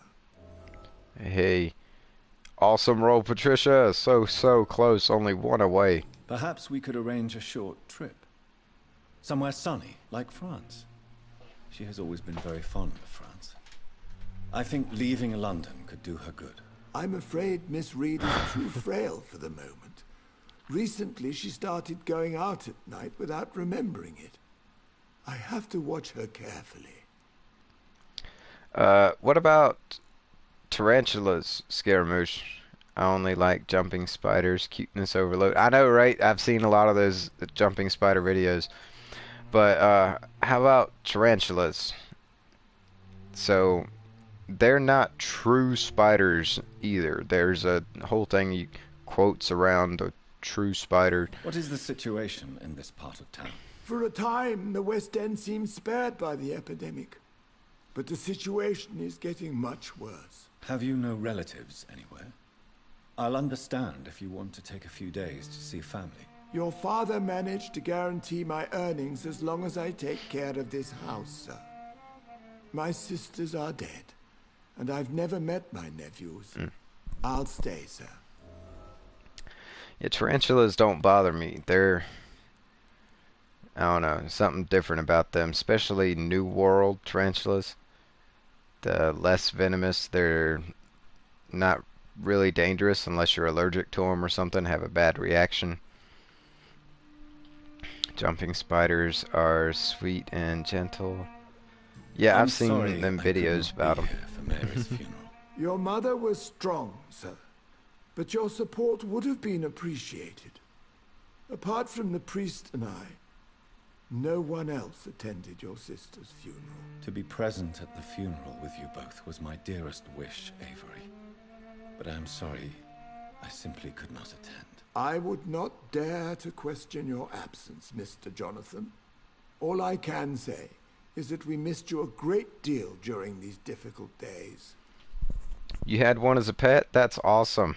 Hey, awesome roll, Patricia. So close, only one away. Perhaps we could arrange a short trip. Somewhere sunny, like France. She has always been very fond of France. I think leaving London could do her good. I'm afraid Miss Reed is too frail for the moment. Recently, she started going out at night without remembering it. I have to watch her carefully. What about tarantulas, Scaramouche? I only like jumping spiders, cuteness overload. I know, right? I've seen a lot of those jumping spider videos. But, how about tarantulas? So, they're not true spiders either. There's a whole thing, quotes around a true spider. What is the situation in this part of town? For a time, the West End seemed spared by the epidemic. But the situation is getting much worse. Have you no relatives anywhere? I'll understand if you want to take a few days to see family. Your father managed to guarantee my earnings as long as I take care of this house, sir. My sisters are dead, and I've never met my nephews. I'll stay, sir. Yeah, tarantulas don't bother me. They're, I don't know, something different about them, especially New World tarantulas. The less venomous, they're not really dangerous unless you're allergic to them or something, have a bad reaction. Jumping spiders are sweet and gentle. Yeah, I've seen them videos about them. Your mother was strong, sir, but your support would have been appreciated. Apart from the priest and I, no one else attended your sister's funeral. To be present at the funeral with you both was my dearest wish, Avery. But I'm sorry, I simply could not attend. I would not dare to question your absence, Mr. Jonathan. All I can say is that we missed you a great deal during these difficult days. You had one as a pet? That's awesome.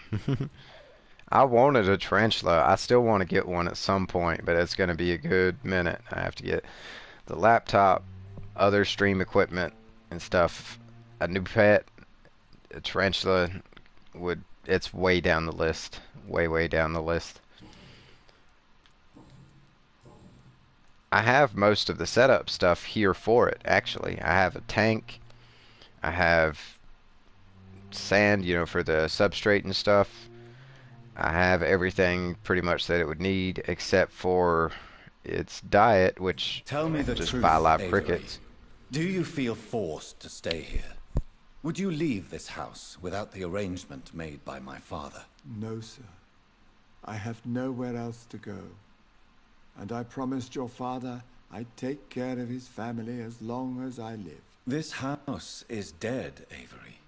I wanted a tarantula. I still want to get one at some point, but it's going to be a good minute. I have to get the laptop, other stream equipment and stuff. A new pet, a tarantula would, it's way down the list. Way down the list. I have most of the setup stuff here for it, actually. I have a tank. I have sand, you know, for the substrate and stuff. I have everything pretty much that it would need, except for its diet, which tell me the just truth, buy live Avery. crickets. Do you feel forced to stay here? Would you leave this house without the arrangement made by my father? No, sir. I have nowhere else to go. And I promised your father I'd take care of his family as long as I live. This house is dead, Avery.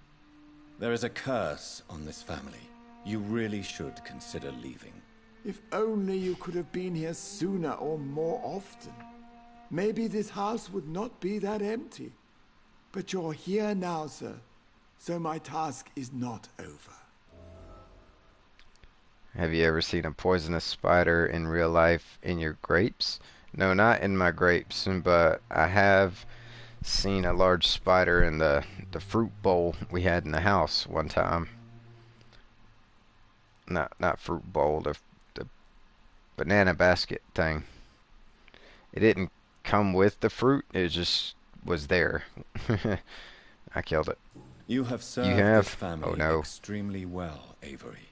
There is a curse on this family. You really should consider leaving. If only you could have been here sooner or more often. Maybe this house would not be that empty. But you're here now, sir. So my task is not over. Have you ever seen a poisonous spider in real life in your grapes? No, not in my grapes, but I have seen a large spider in the fruit bowl we had in the house one time. Not fruit bowl, the banana basket thing. It didn't come with the fruit, it just was there. I killed it. You have served You have? this family Oh no. extremely well, Avery.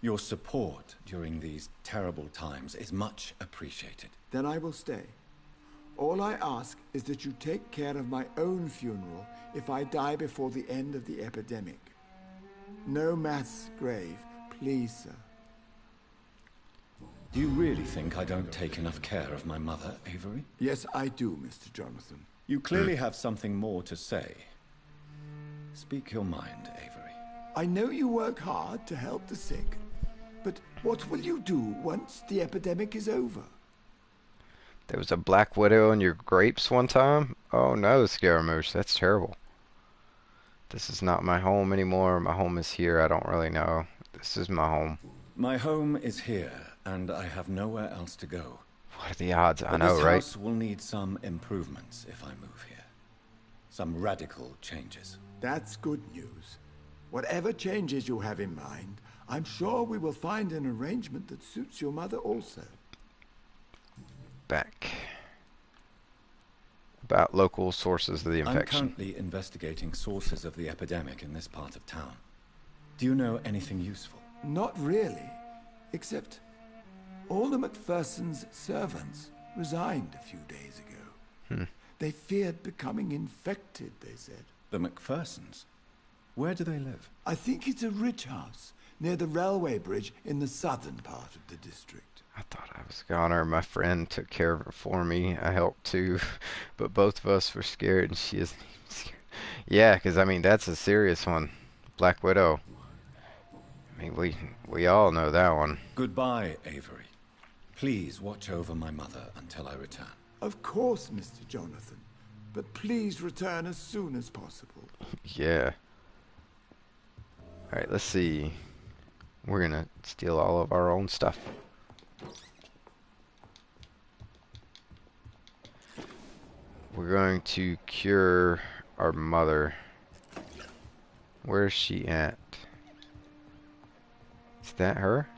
Your support during these terrible times is much appreciated. Then I will stay. All I ask is that you take care of my own funeral if I die before the end of the epidemic. No mass grave, please, sir. Do you really think I don't take enough care of my mother, Avery? Yes, I do, Mr. Jonathan. You clearly have something more to say. Speak your mind, Avery. I know you work hard to help the sick, but what will you do once the epidemic is over? There was a black widow in your grapes one time? Oh no, Scaramouche, that's terrible. This is not my home anymore. My home is here. I don't really know. This is my home. My home is here, and I have nowhere else to go. What are the odds? I But know, this right? house will need some improvements if I move here. Some radical changes. That's good news. Whatever changes you have in mind, I'm sure we will find an arrangement that suits your mother also. Back. About local sources of the I'm infection. currently investigating sources of the epidemic in this part of town. Do you know anything useful? Not really, except all the MacPherson's servants resigned a few days ago. They feared becoming infected, they said. The MacPhersons? Where do they live? I think it's a rich house near the railway bridge in the southern part of the district. I thought I was goner. My friend took care of her for me. I helped too, but both of us were scared, and she isn't even scared. Yeah, because I mean that's a serious one. Black Widow. I mean we all know that one. Goodbye, Avery. Please watch over my mother until I return. Of course, Mr. Jonathan, but please return as soon as possible. Yeah. All right, let's see. We're gonna steal all of our own stuff. We're going to cure our mother. Where's she at? Is that her?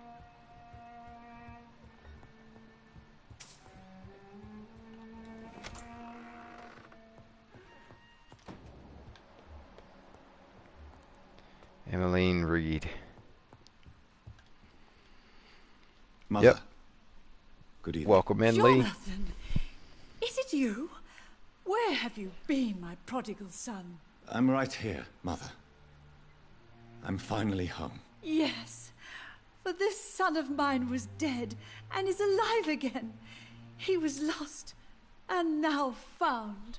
Emmeline Reed. Mother. Yep. Good evening. Welcome in, Lee. Jonathan, is it you? Where have you been, my prodigal son? I'm right here, Mother. I'm finally home. Yes, for this son of mine was dead and is alive again. He was lost and now found.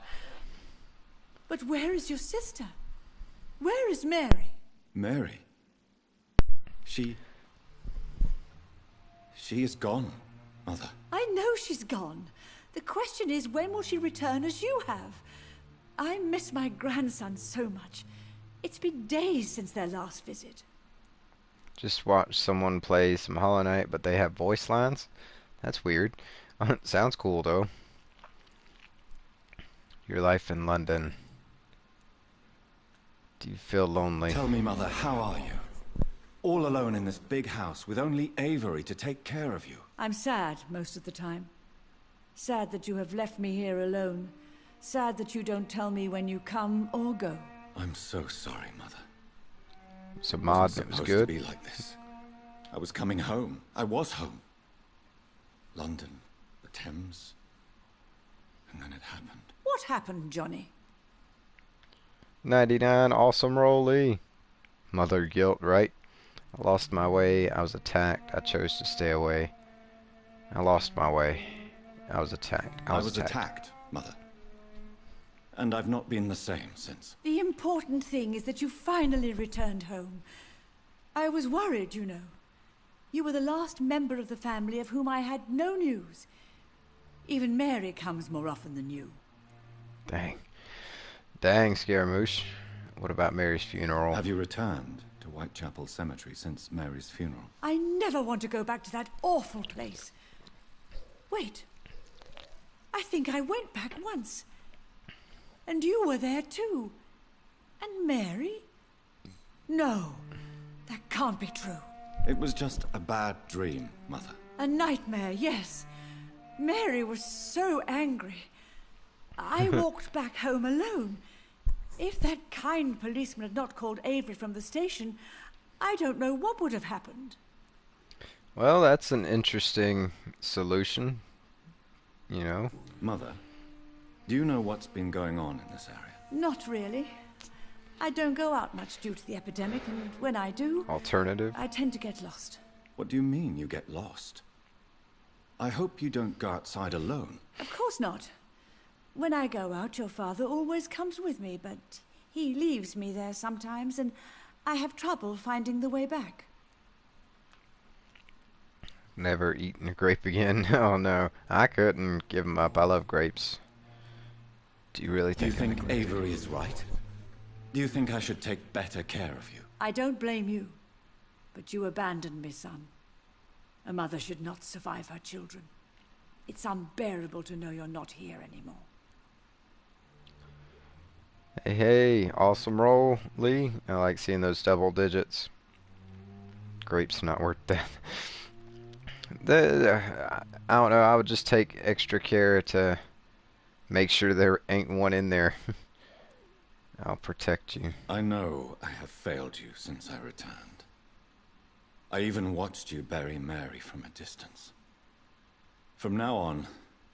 But where is your sister? Where is Mary? Mary? She is gone, Mother. I know she's gone. The question is, when will she return as you have? I miss my grandson so much. It's been days since their last visit. Just watch someone play some Hollow Knight, but they have voice lines? That's weird. Sounds cool, though. Your life in London. Do you feel lonely? Tell me, Mother, how are you? All alone in this big house with only Avery to take care of you. I'm sad most of the time. Sad that you have left me here alone. Sad that you don't tell me when you come or go. I'm so sorry, Mother. So Maud, it was good. To be like this. I was coming home. I was home. London, the Thames, and then it happened. What happened, Johnny? 99, awesome roll, Lee. Mother guilt, right? I lost my way. I was attacked. I chose to stay away. I lost my way. I was attacked. I was attacked, Mother. And I've not been the same since. The important thing is that you finally returned home. I was worried, you know. You were the last member of the family of whom I had no news. Even Mary comes more often than you. Dang. Dang, Scaramouche. What about Mary's funeral? Have you returned to Whitechapel Cemetery since Mary's funeral? I never want to go back to that awful place. Wait. I think I went back once. And you were there too. And Mary? No, that can't be true. It was just a bad dream, Mother. A nightmare, yes. Mary was so angry. I walked back home alone. If that kind policeman had not called Avery from the station, I don't know what would have happened. Well, that's an interesting solution, you know. Mother, do you know what's been going on in this area? Not really. I don't go out much due to the epidemic, and when I do... Alternative? I tend to get lost. What do you mean you get lost? I hope you don't go outside alone. Of course not. When I go out, your father always comes with me, but he leaves me there sometimes, and I have trouble finding the way back. Never eaten a grape again. Oh no, I couldn't give them up. I love grapes. Do you really think? Do you think Avery is right? Do you think I should take better care of you? I don't blame you, but you abandoned me, son. A mother should not survive her children. It's unbearable to know you're not here anymore. Hey, hey, awesome roll, Lee. I like seeing those double digits. Grapes not worth that. I don't know, I would just take extra care to make sure there ain't one in there. I'll protect you. I know I have failed you since I returned. I even watched you bury Mary from a distance. From now on,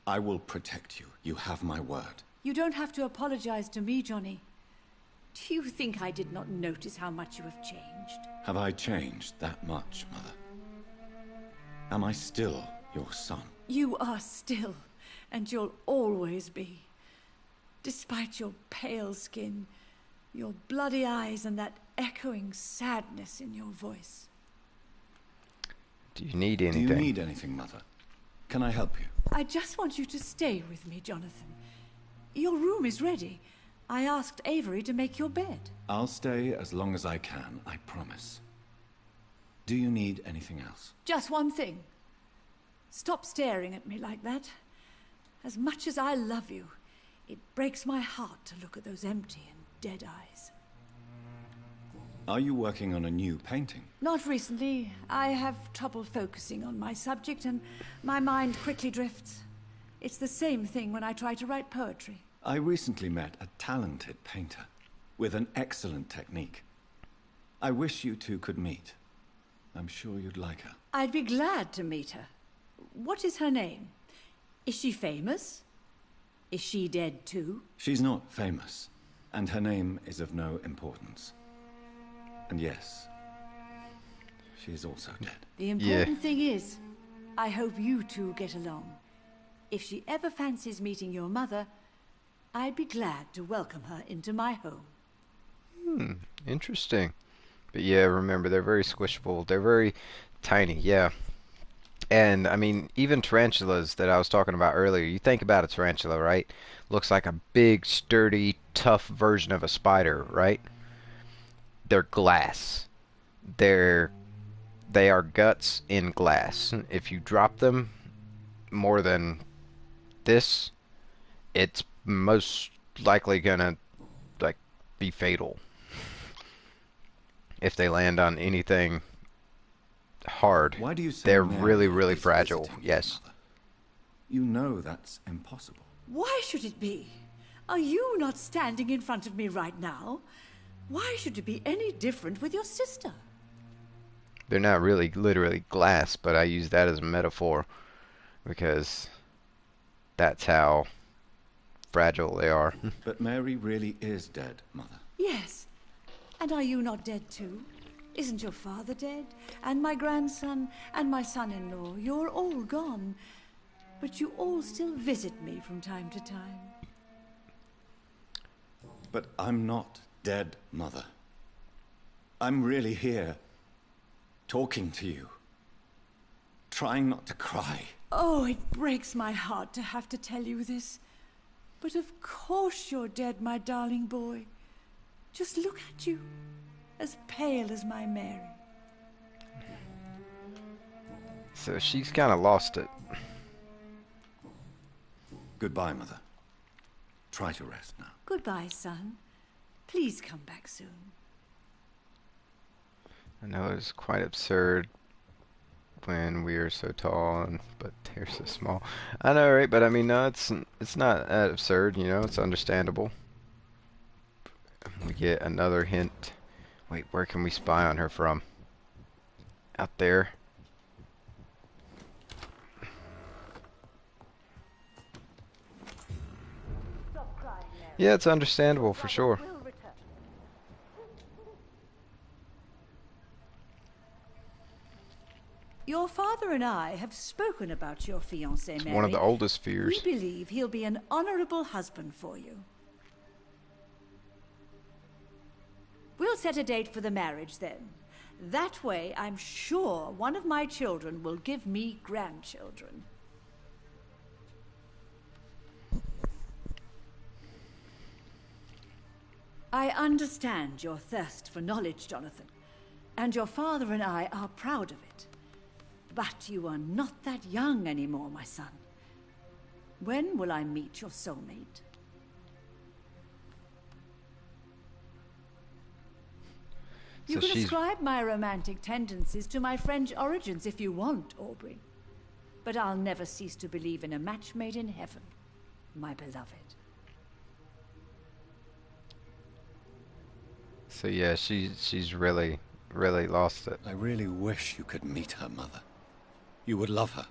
I will protect you. You have my word. You don't have to apologize to me, Johnny. Do you think I did not notice how much you have changed? Have I changed that much, Mother? Am I still your son? You are still, and you'll always be. Despite your pale skin, your bloody eyes, and that echoing sadness in your voice. Do you need anything? Do you need anything, Mother? Can I help you? I just want you to stay with me, Jonathan. Your room is ready. I asked Avery to make your bed. I'll stay as long as I can, I promise. Do you need anything else? Just one thing. Stop staring at me like that. As much as I love you, it breaks my heart to look at those empty and dead eyes. Are you working on a new painting? Not recently. I have trouble focusing on my subject, and my mind quickly drifts. It's the same thing when I try to write poetry. I recently met a talented painter with an excellent technique. I wish you two could meet. I'm sure you'd like her. I'd be glad to meet her. What is her name? Is she famous? Is she dead too? She's not famous, and her name is of no importance. And yes, she is also dead. The important thing is, I hope you two get along. If she ever fancies meeting your mother, I'd be glad to welcome her into my home. Interesting. But yeah, remember, they're very squishable. They're very tiny, yeah. And, I mean, even tarantulas that I was talking about earlier, you think about a tarantula, right? Looks like a big, sturdy, tough version of a spider, right? They're glass. They are guts in glass. If you drop them more than this, it's most likely gonna, like, be fatal. If they land on anything hard. Why do you say they're Mary really, really is fragile. visiting Yes. You know that's impossible. Why should it be? Are you not standing in front of me right now? Why should it be any different with your sister? They're not really literally glass, but I use that as a metaphor because that's how fragile they are. But Mary really is dead, Mother. Yes. And are you not dead too? Isn't your father dead? And my grandson? And my son-in-law? You're all gone. But you all still visit me from time to time. But I'm not dead, Mother. I'm really here, talking to you, trying not to cry. Oh, it breaks my heart to have to tell you this. But of course you're dead, my darling boy. Just look at you, as pale as my Mary. So she's kind of lost it. Goodbye, Mother. Try to rest now. Goodbye, son. Please come back soon. I know it's quite absurd when we are so tall but they're so small. I know, right? But I mean, no, it's not that absurd. You know, it's understandable. We get another hint. Wait, where can we spy on her from? Out there. Yeah, it's understandable for sure. Your father and I have spoken about your fiancé, It's Mary. one of the oldest fears. We believe he'll be an honorable husband for you. We'll set a date for the marriage then. That way, I'm sure one of my children will give me grandchildren. I understand your thirst for knowledge, Jonathan, and your father and I are proud of it. But you are not that young anymore, my son. When will I meet your soulmate? You can ascribe my romantic tendencies to my French origins if you want, Aubrey. But I'll never cease to believe in a match made in heaven, my beloved. So yeah, she's really lost it. I really wish you could meet her, Mother. You would love her.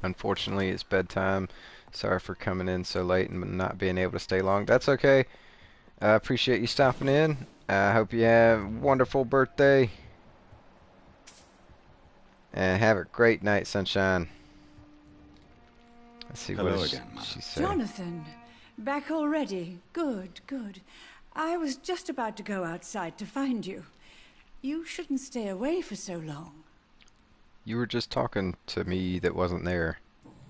Unfortunately, it's bedtime. Sorry for coming in so late and not being able to stay long. That's okay. I appreciate you stopping in. I hope you have a wonderful birthday. And have a great night, sunshine. Let's see Hello what again, Mother. she said. Jonathan, back already. Good, good. I was just about to go outside to find you. You shouldn't stay away for so long. You were just talking to me that wasn't there.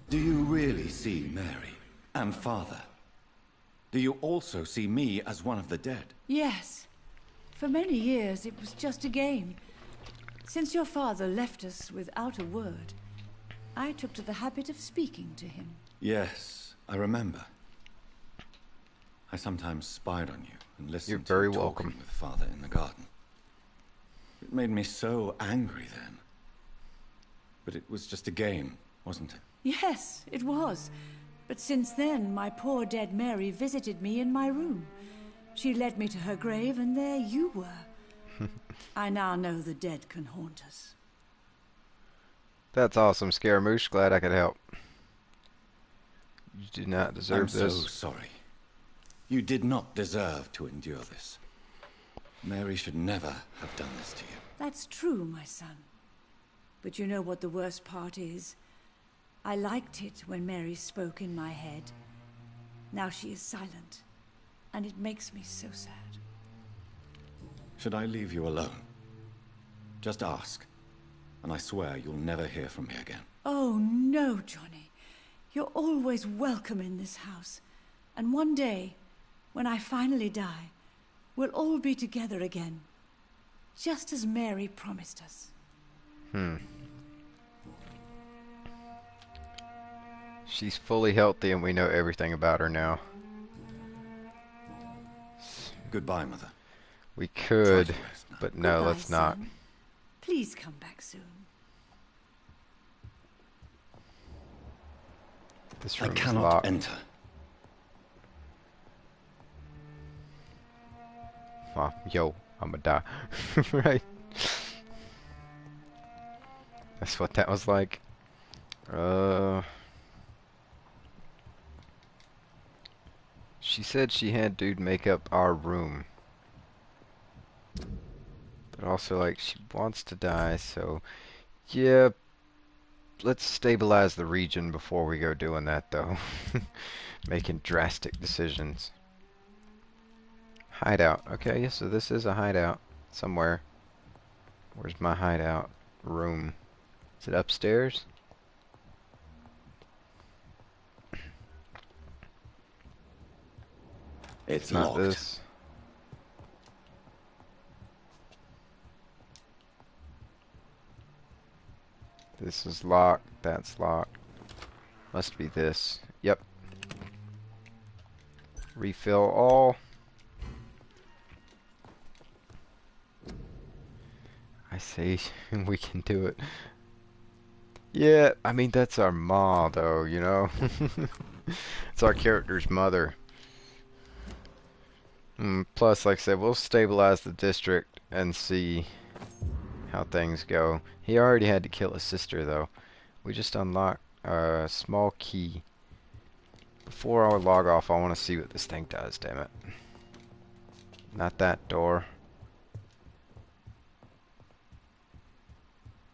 Do you really see Mary and Father? Do you also see me as one of the dead? Yes. For many years it was just a game. Since your father left us without a word, I took to the habit of speaking to him. Yes, I remember. I sometimes spied on you and listened You're to very you welcome. talking with Father in the garden. It made me so angry then. But it was just a game, wasn't it? Yes, it was. But since then, my poor dead Mary visited me in my room. She led me to her grave, and there you were. I now know the dead can haunt us. That's awesome, Scaramouche. Glad I could help. You do not deserve I'm this. so sorry. You did not deserve to endure this. Mary should never have done this to you. That's true, my son. But you know what the worst part is? I liked it when Mary spoke in my head. Now she is silent, and it makes me so sad. Should I leave you alone? Just ask, and I swear you'll never hear from me again. Oh, no, Johnny. You're always welcome in this house. And one day, when I finally die, we'll all be together again. Just as Mary promised us. She's fully healthy and we know everything about her now. Goodbye, Mother. We could, but no, Goodbye, let's not. son. Please come back soon. This I room is cannot locked. enter. Yo, I'ma die. Right. That's what that was like. She said she had dude make up our room. But also, like, she wants to die, so... Yeah, let's stabilize the region before we go doing that, though. Making drastic decisions. Hideout. Okay, so this is a hideout somewhere. Where's my hideout room? Is it upstairs? It's not locked. this. This is locked. That's locked. Must be this. Yep. Refill all. I say we can do it. Yeah, I mean, that's our ma, though, you know? It's our character's mother. Plus, like I said, we'll stabilize the district and see how things go. He already had to kill his sister, though. We just unlocked a small key. Before I log off, I want to see what this thing does, damn it. Not that door.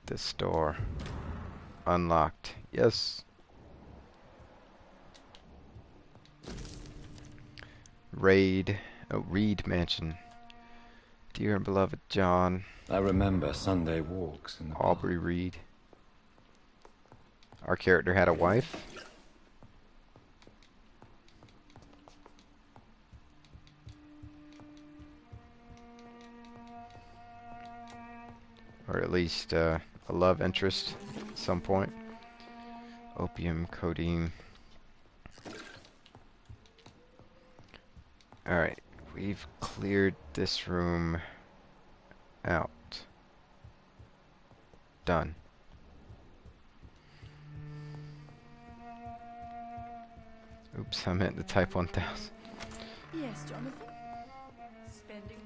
This door. Unlocked. Yes. Raid. Oh, Reed Mansion. Dear and beloved John. I remember Sunday walks in the Aubrey Reed. Our character had a wife. Or at least a love interest at some point. Opium, codeine. Alright, we've cleared this room out. Done. Oops, I meant to type 1000. Yes, Jonathan. Spending.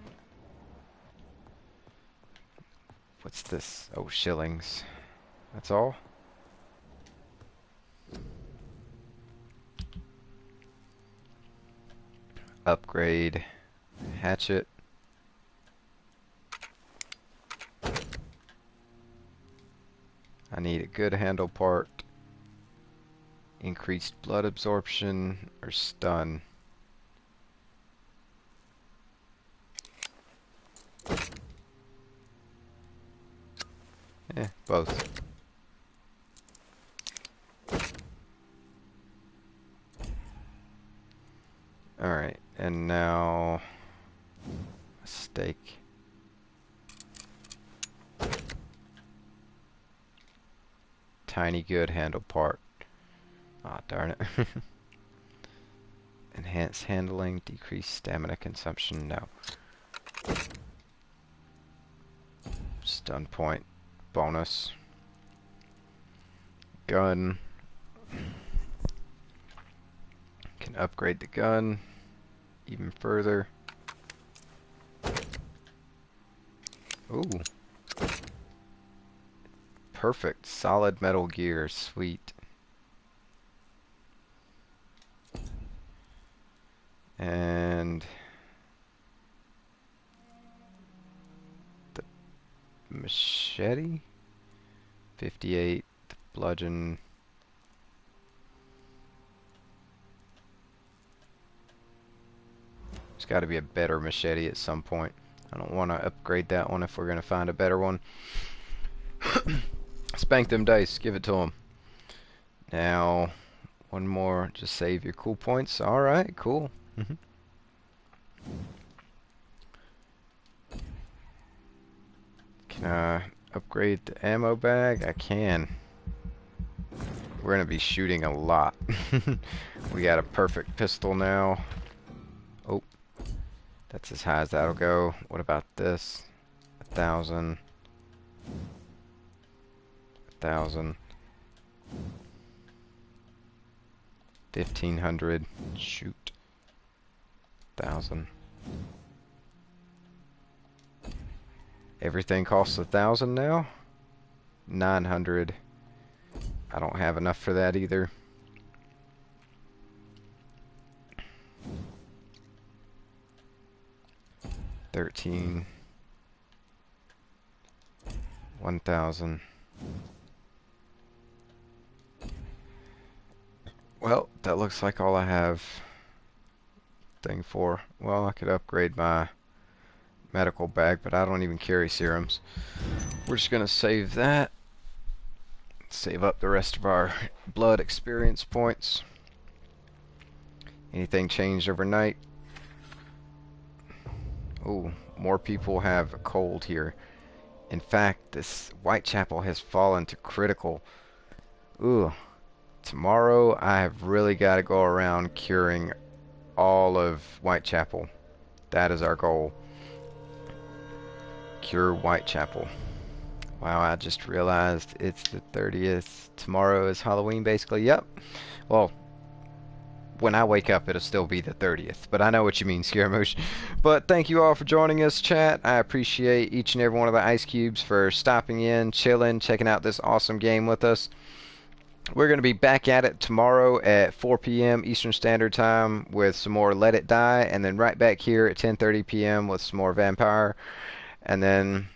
What's this? Oh, shillings. That's all? Upgrade. Hatchet. I need a good handle part. Increased blood absorption or stun. Both. Alright, and now a steak. Tiny good handle part. Ah, darn it. Enhanced handling, decreased stamina consumption, no. Stun point, bonus. Gun. Can upgrade the gun even further. Ooh. Perfect. Solid metal gear. Sweet. And the machete? 58. The bludgeon. There's got to be a better machete at some point. I don't want to upgrade that one if we're going to find a better one. Spank them dice. Give it to them. Now, one more. Just save your cool points. Alright, cool. Can I upgrade the ammo bag? I can. We're going to be shooting a lot. We got a perfect pistol now. Oh. That's as high as that'll go. What about this? 1,000. 1,000. 1,500. Shoot. 1,000. Everything costs 1,000 now? 900. I don't have enough for that either. $13. 1,000. Well, that looks like all I have thing for. Well, I could upgrade my medical bag, but I don't even carry serums. We're just gonna save that. Save up the rest of our blood experience points. Anything changed overnight? Oh, more people have a cold here. In fact, this Whitechapel has fallen to critical. Ooh, tomorrow I have really got to go around curing all of Whitechapel. That is our goal. Cure Whitechapel. Wow, I just realized it's the 30th. Tomorrow is Halloween, basically. Yep. Well, when I wake up, it'll still be the 30th. But I know what you mean, Scaramouche. But thank you all for joining us, chat. I appreciate each and every one of the Ice Cubes for stopping in, chilling, checking out this awesome game with us. We're going to be back at it tomorrow at 4 p.m. Eastern Standard Time with some more Let It Die. And then right back here at 10:30 p.m. with some more Vampyr. And then...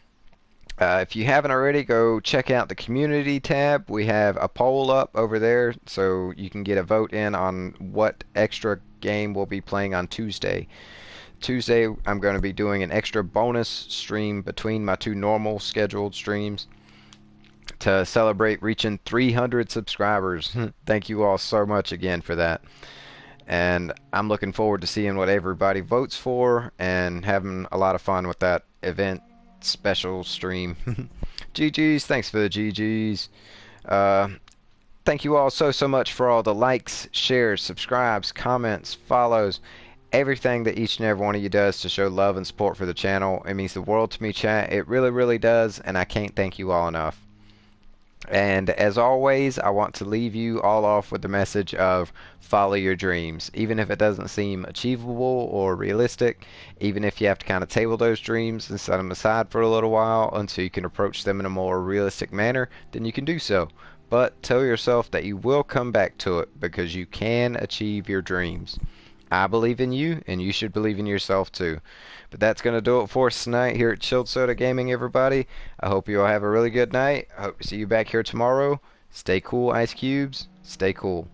if you haven't already, go check out the community tab. We have a poll up over there so you can get a vote in on what extra game we'll be playing on Tuesday. Tuesday, I'm going to be doing an extra bonus stream between my two normal scheduled streams to celebrate reaching 300 subscribers. Thank you all so much again for that. And I'm looking forward to seeing what everybody votes for and having a lot of fun with that event special stream. GG's, thanks for the GG's. Thank you all so much for all the likes, shares, subscribes, comments, follows, everything that each and every one of you does to show love and support for the channel. It means the world to me, chat. It really does, and I can't thank you all enough. And as always, I want to leave you all off with the message of follow your dreams. Even if it doesn't seem achievable or realistic, even if you have to kind of table those dreams and set them aside for a little while until you can approach them in a more realistic manner, then you can do so. But tell yourself that you will come back to it because you can achieve your dreams. I believe in you, and you should believe in yourself too. But that's going to do it for us tonight here at Chilled Soda Gaming, everybody. I hope you all have a really good night. I hope to see you back here tomorrow. Stay cool, Ice Cubes. Stay cool.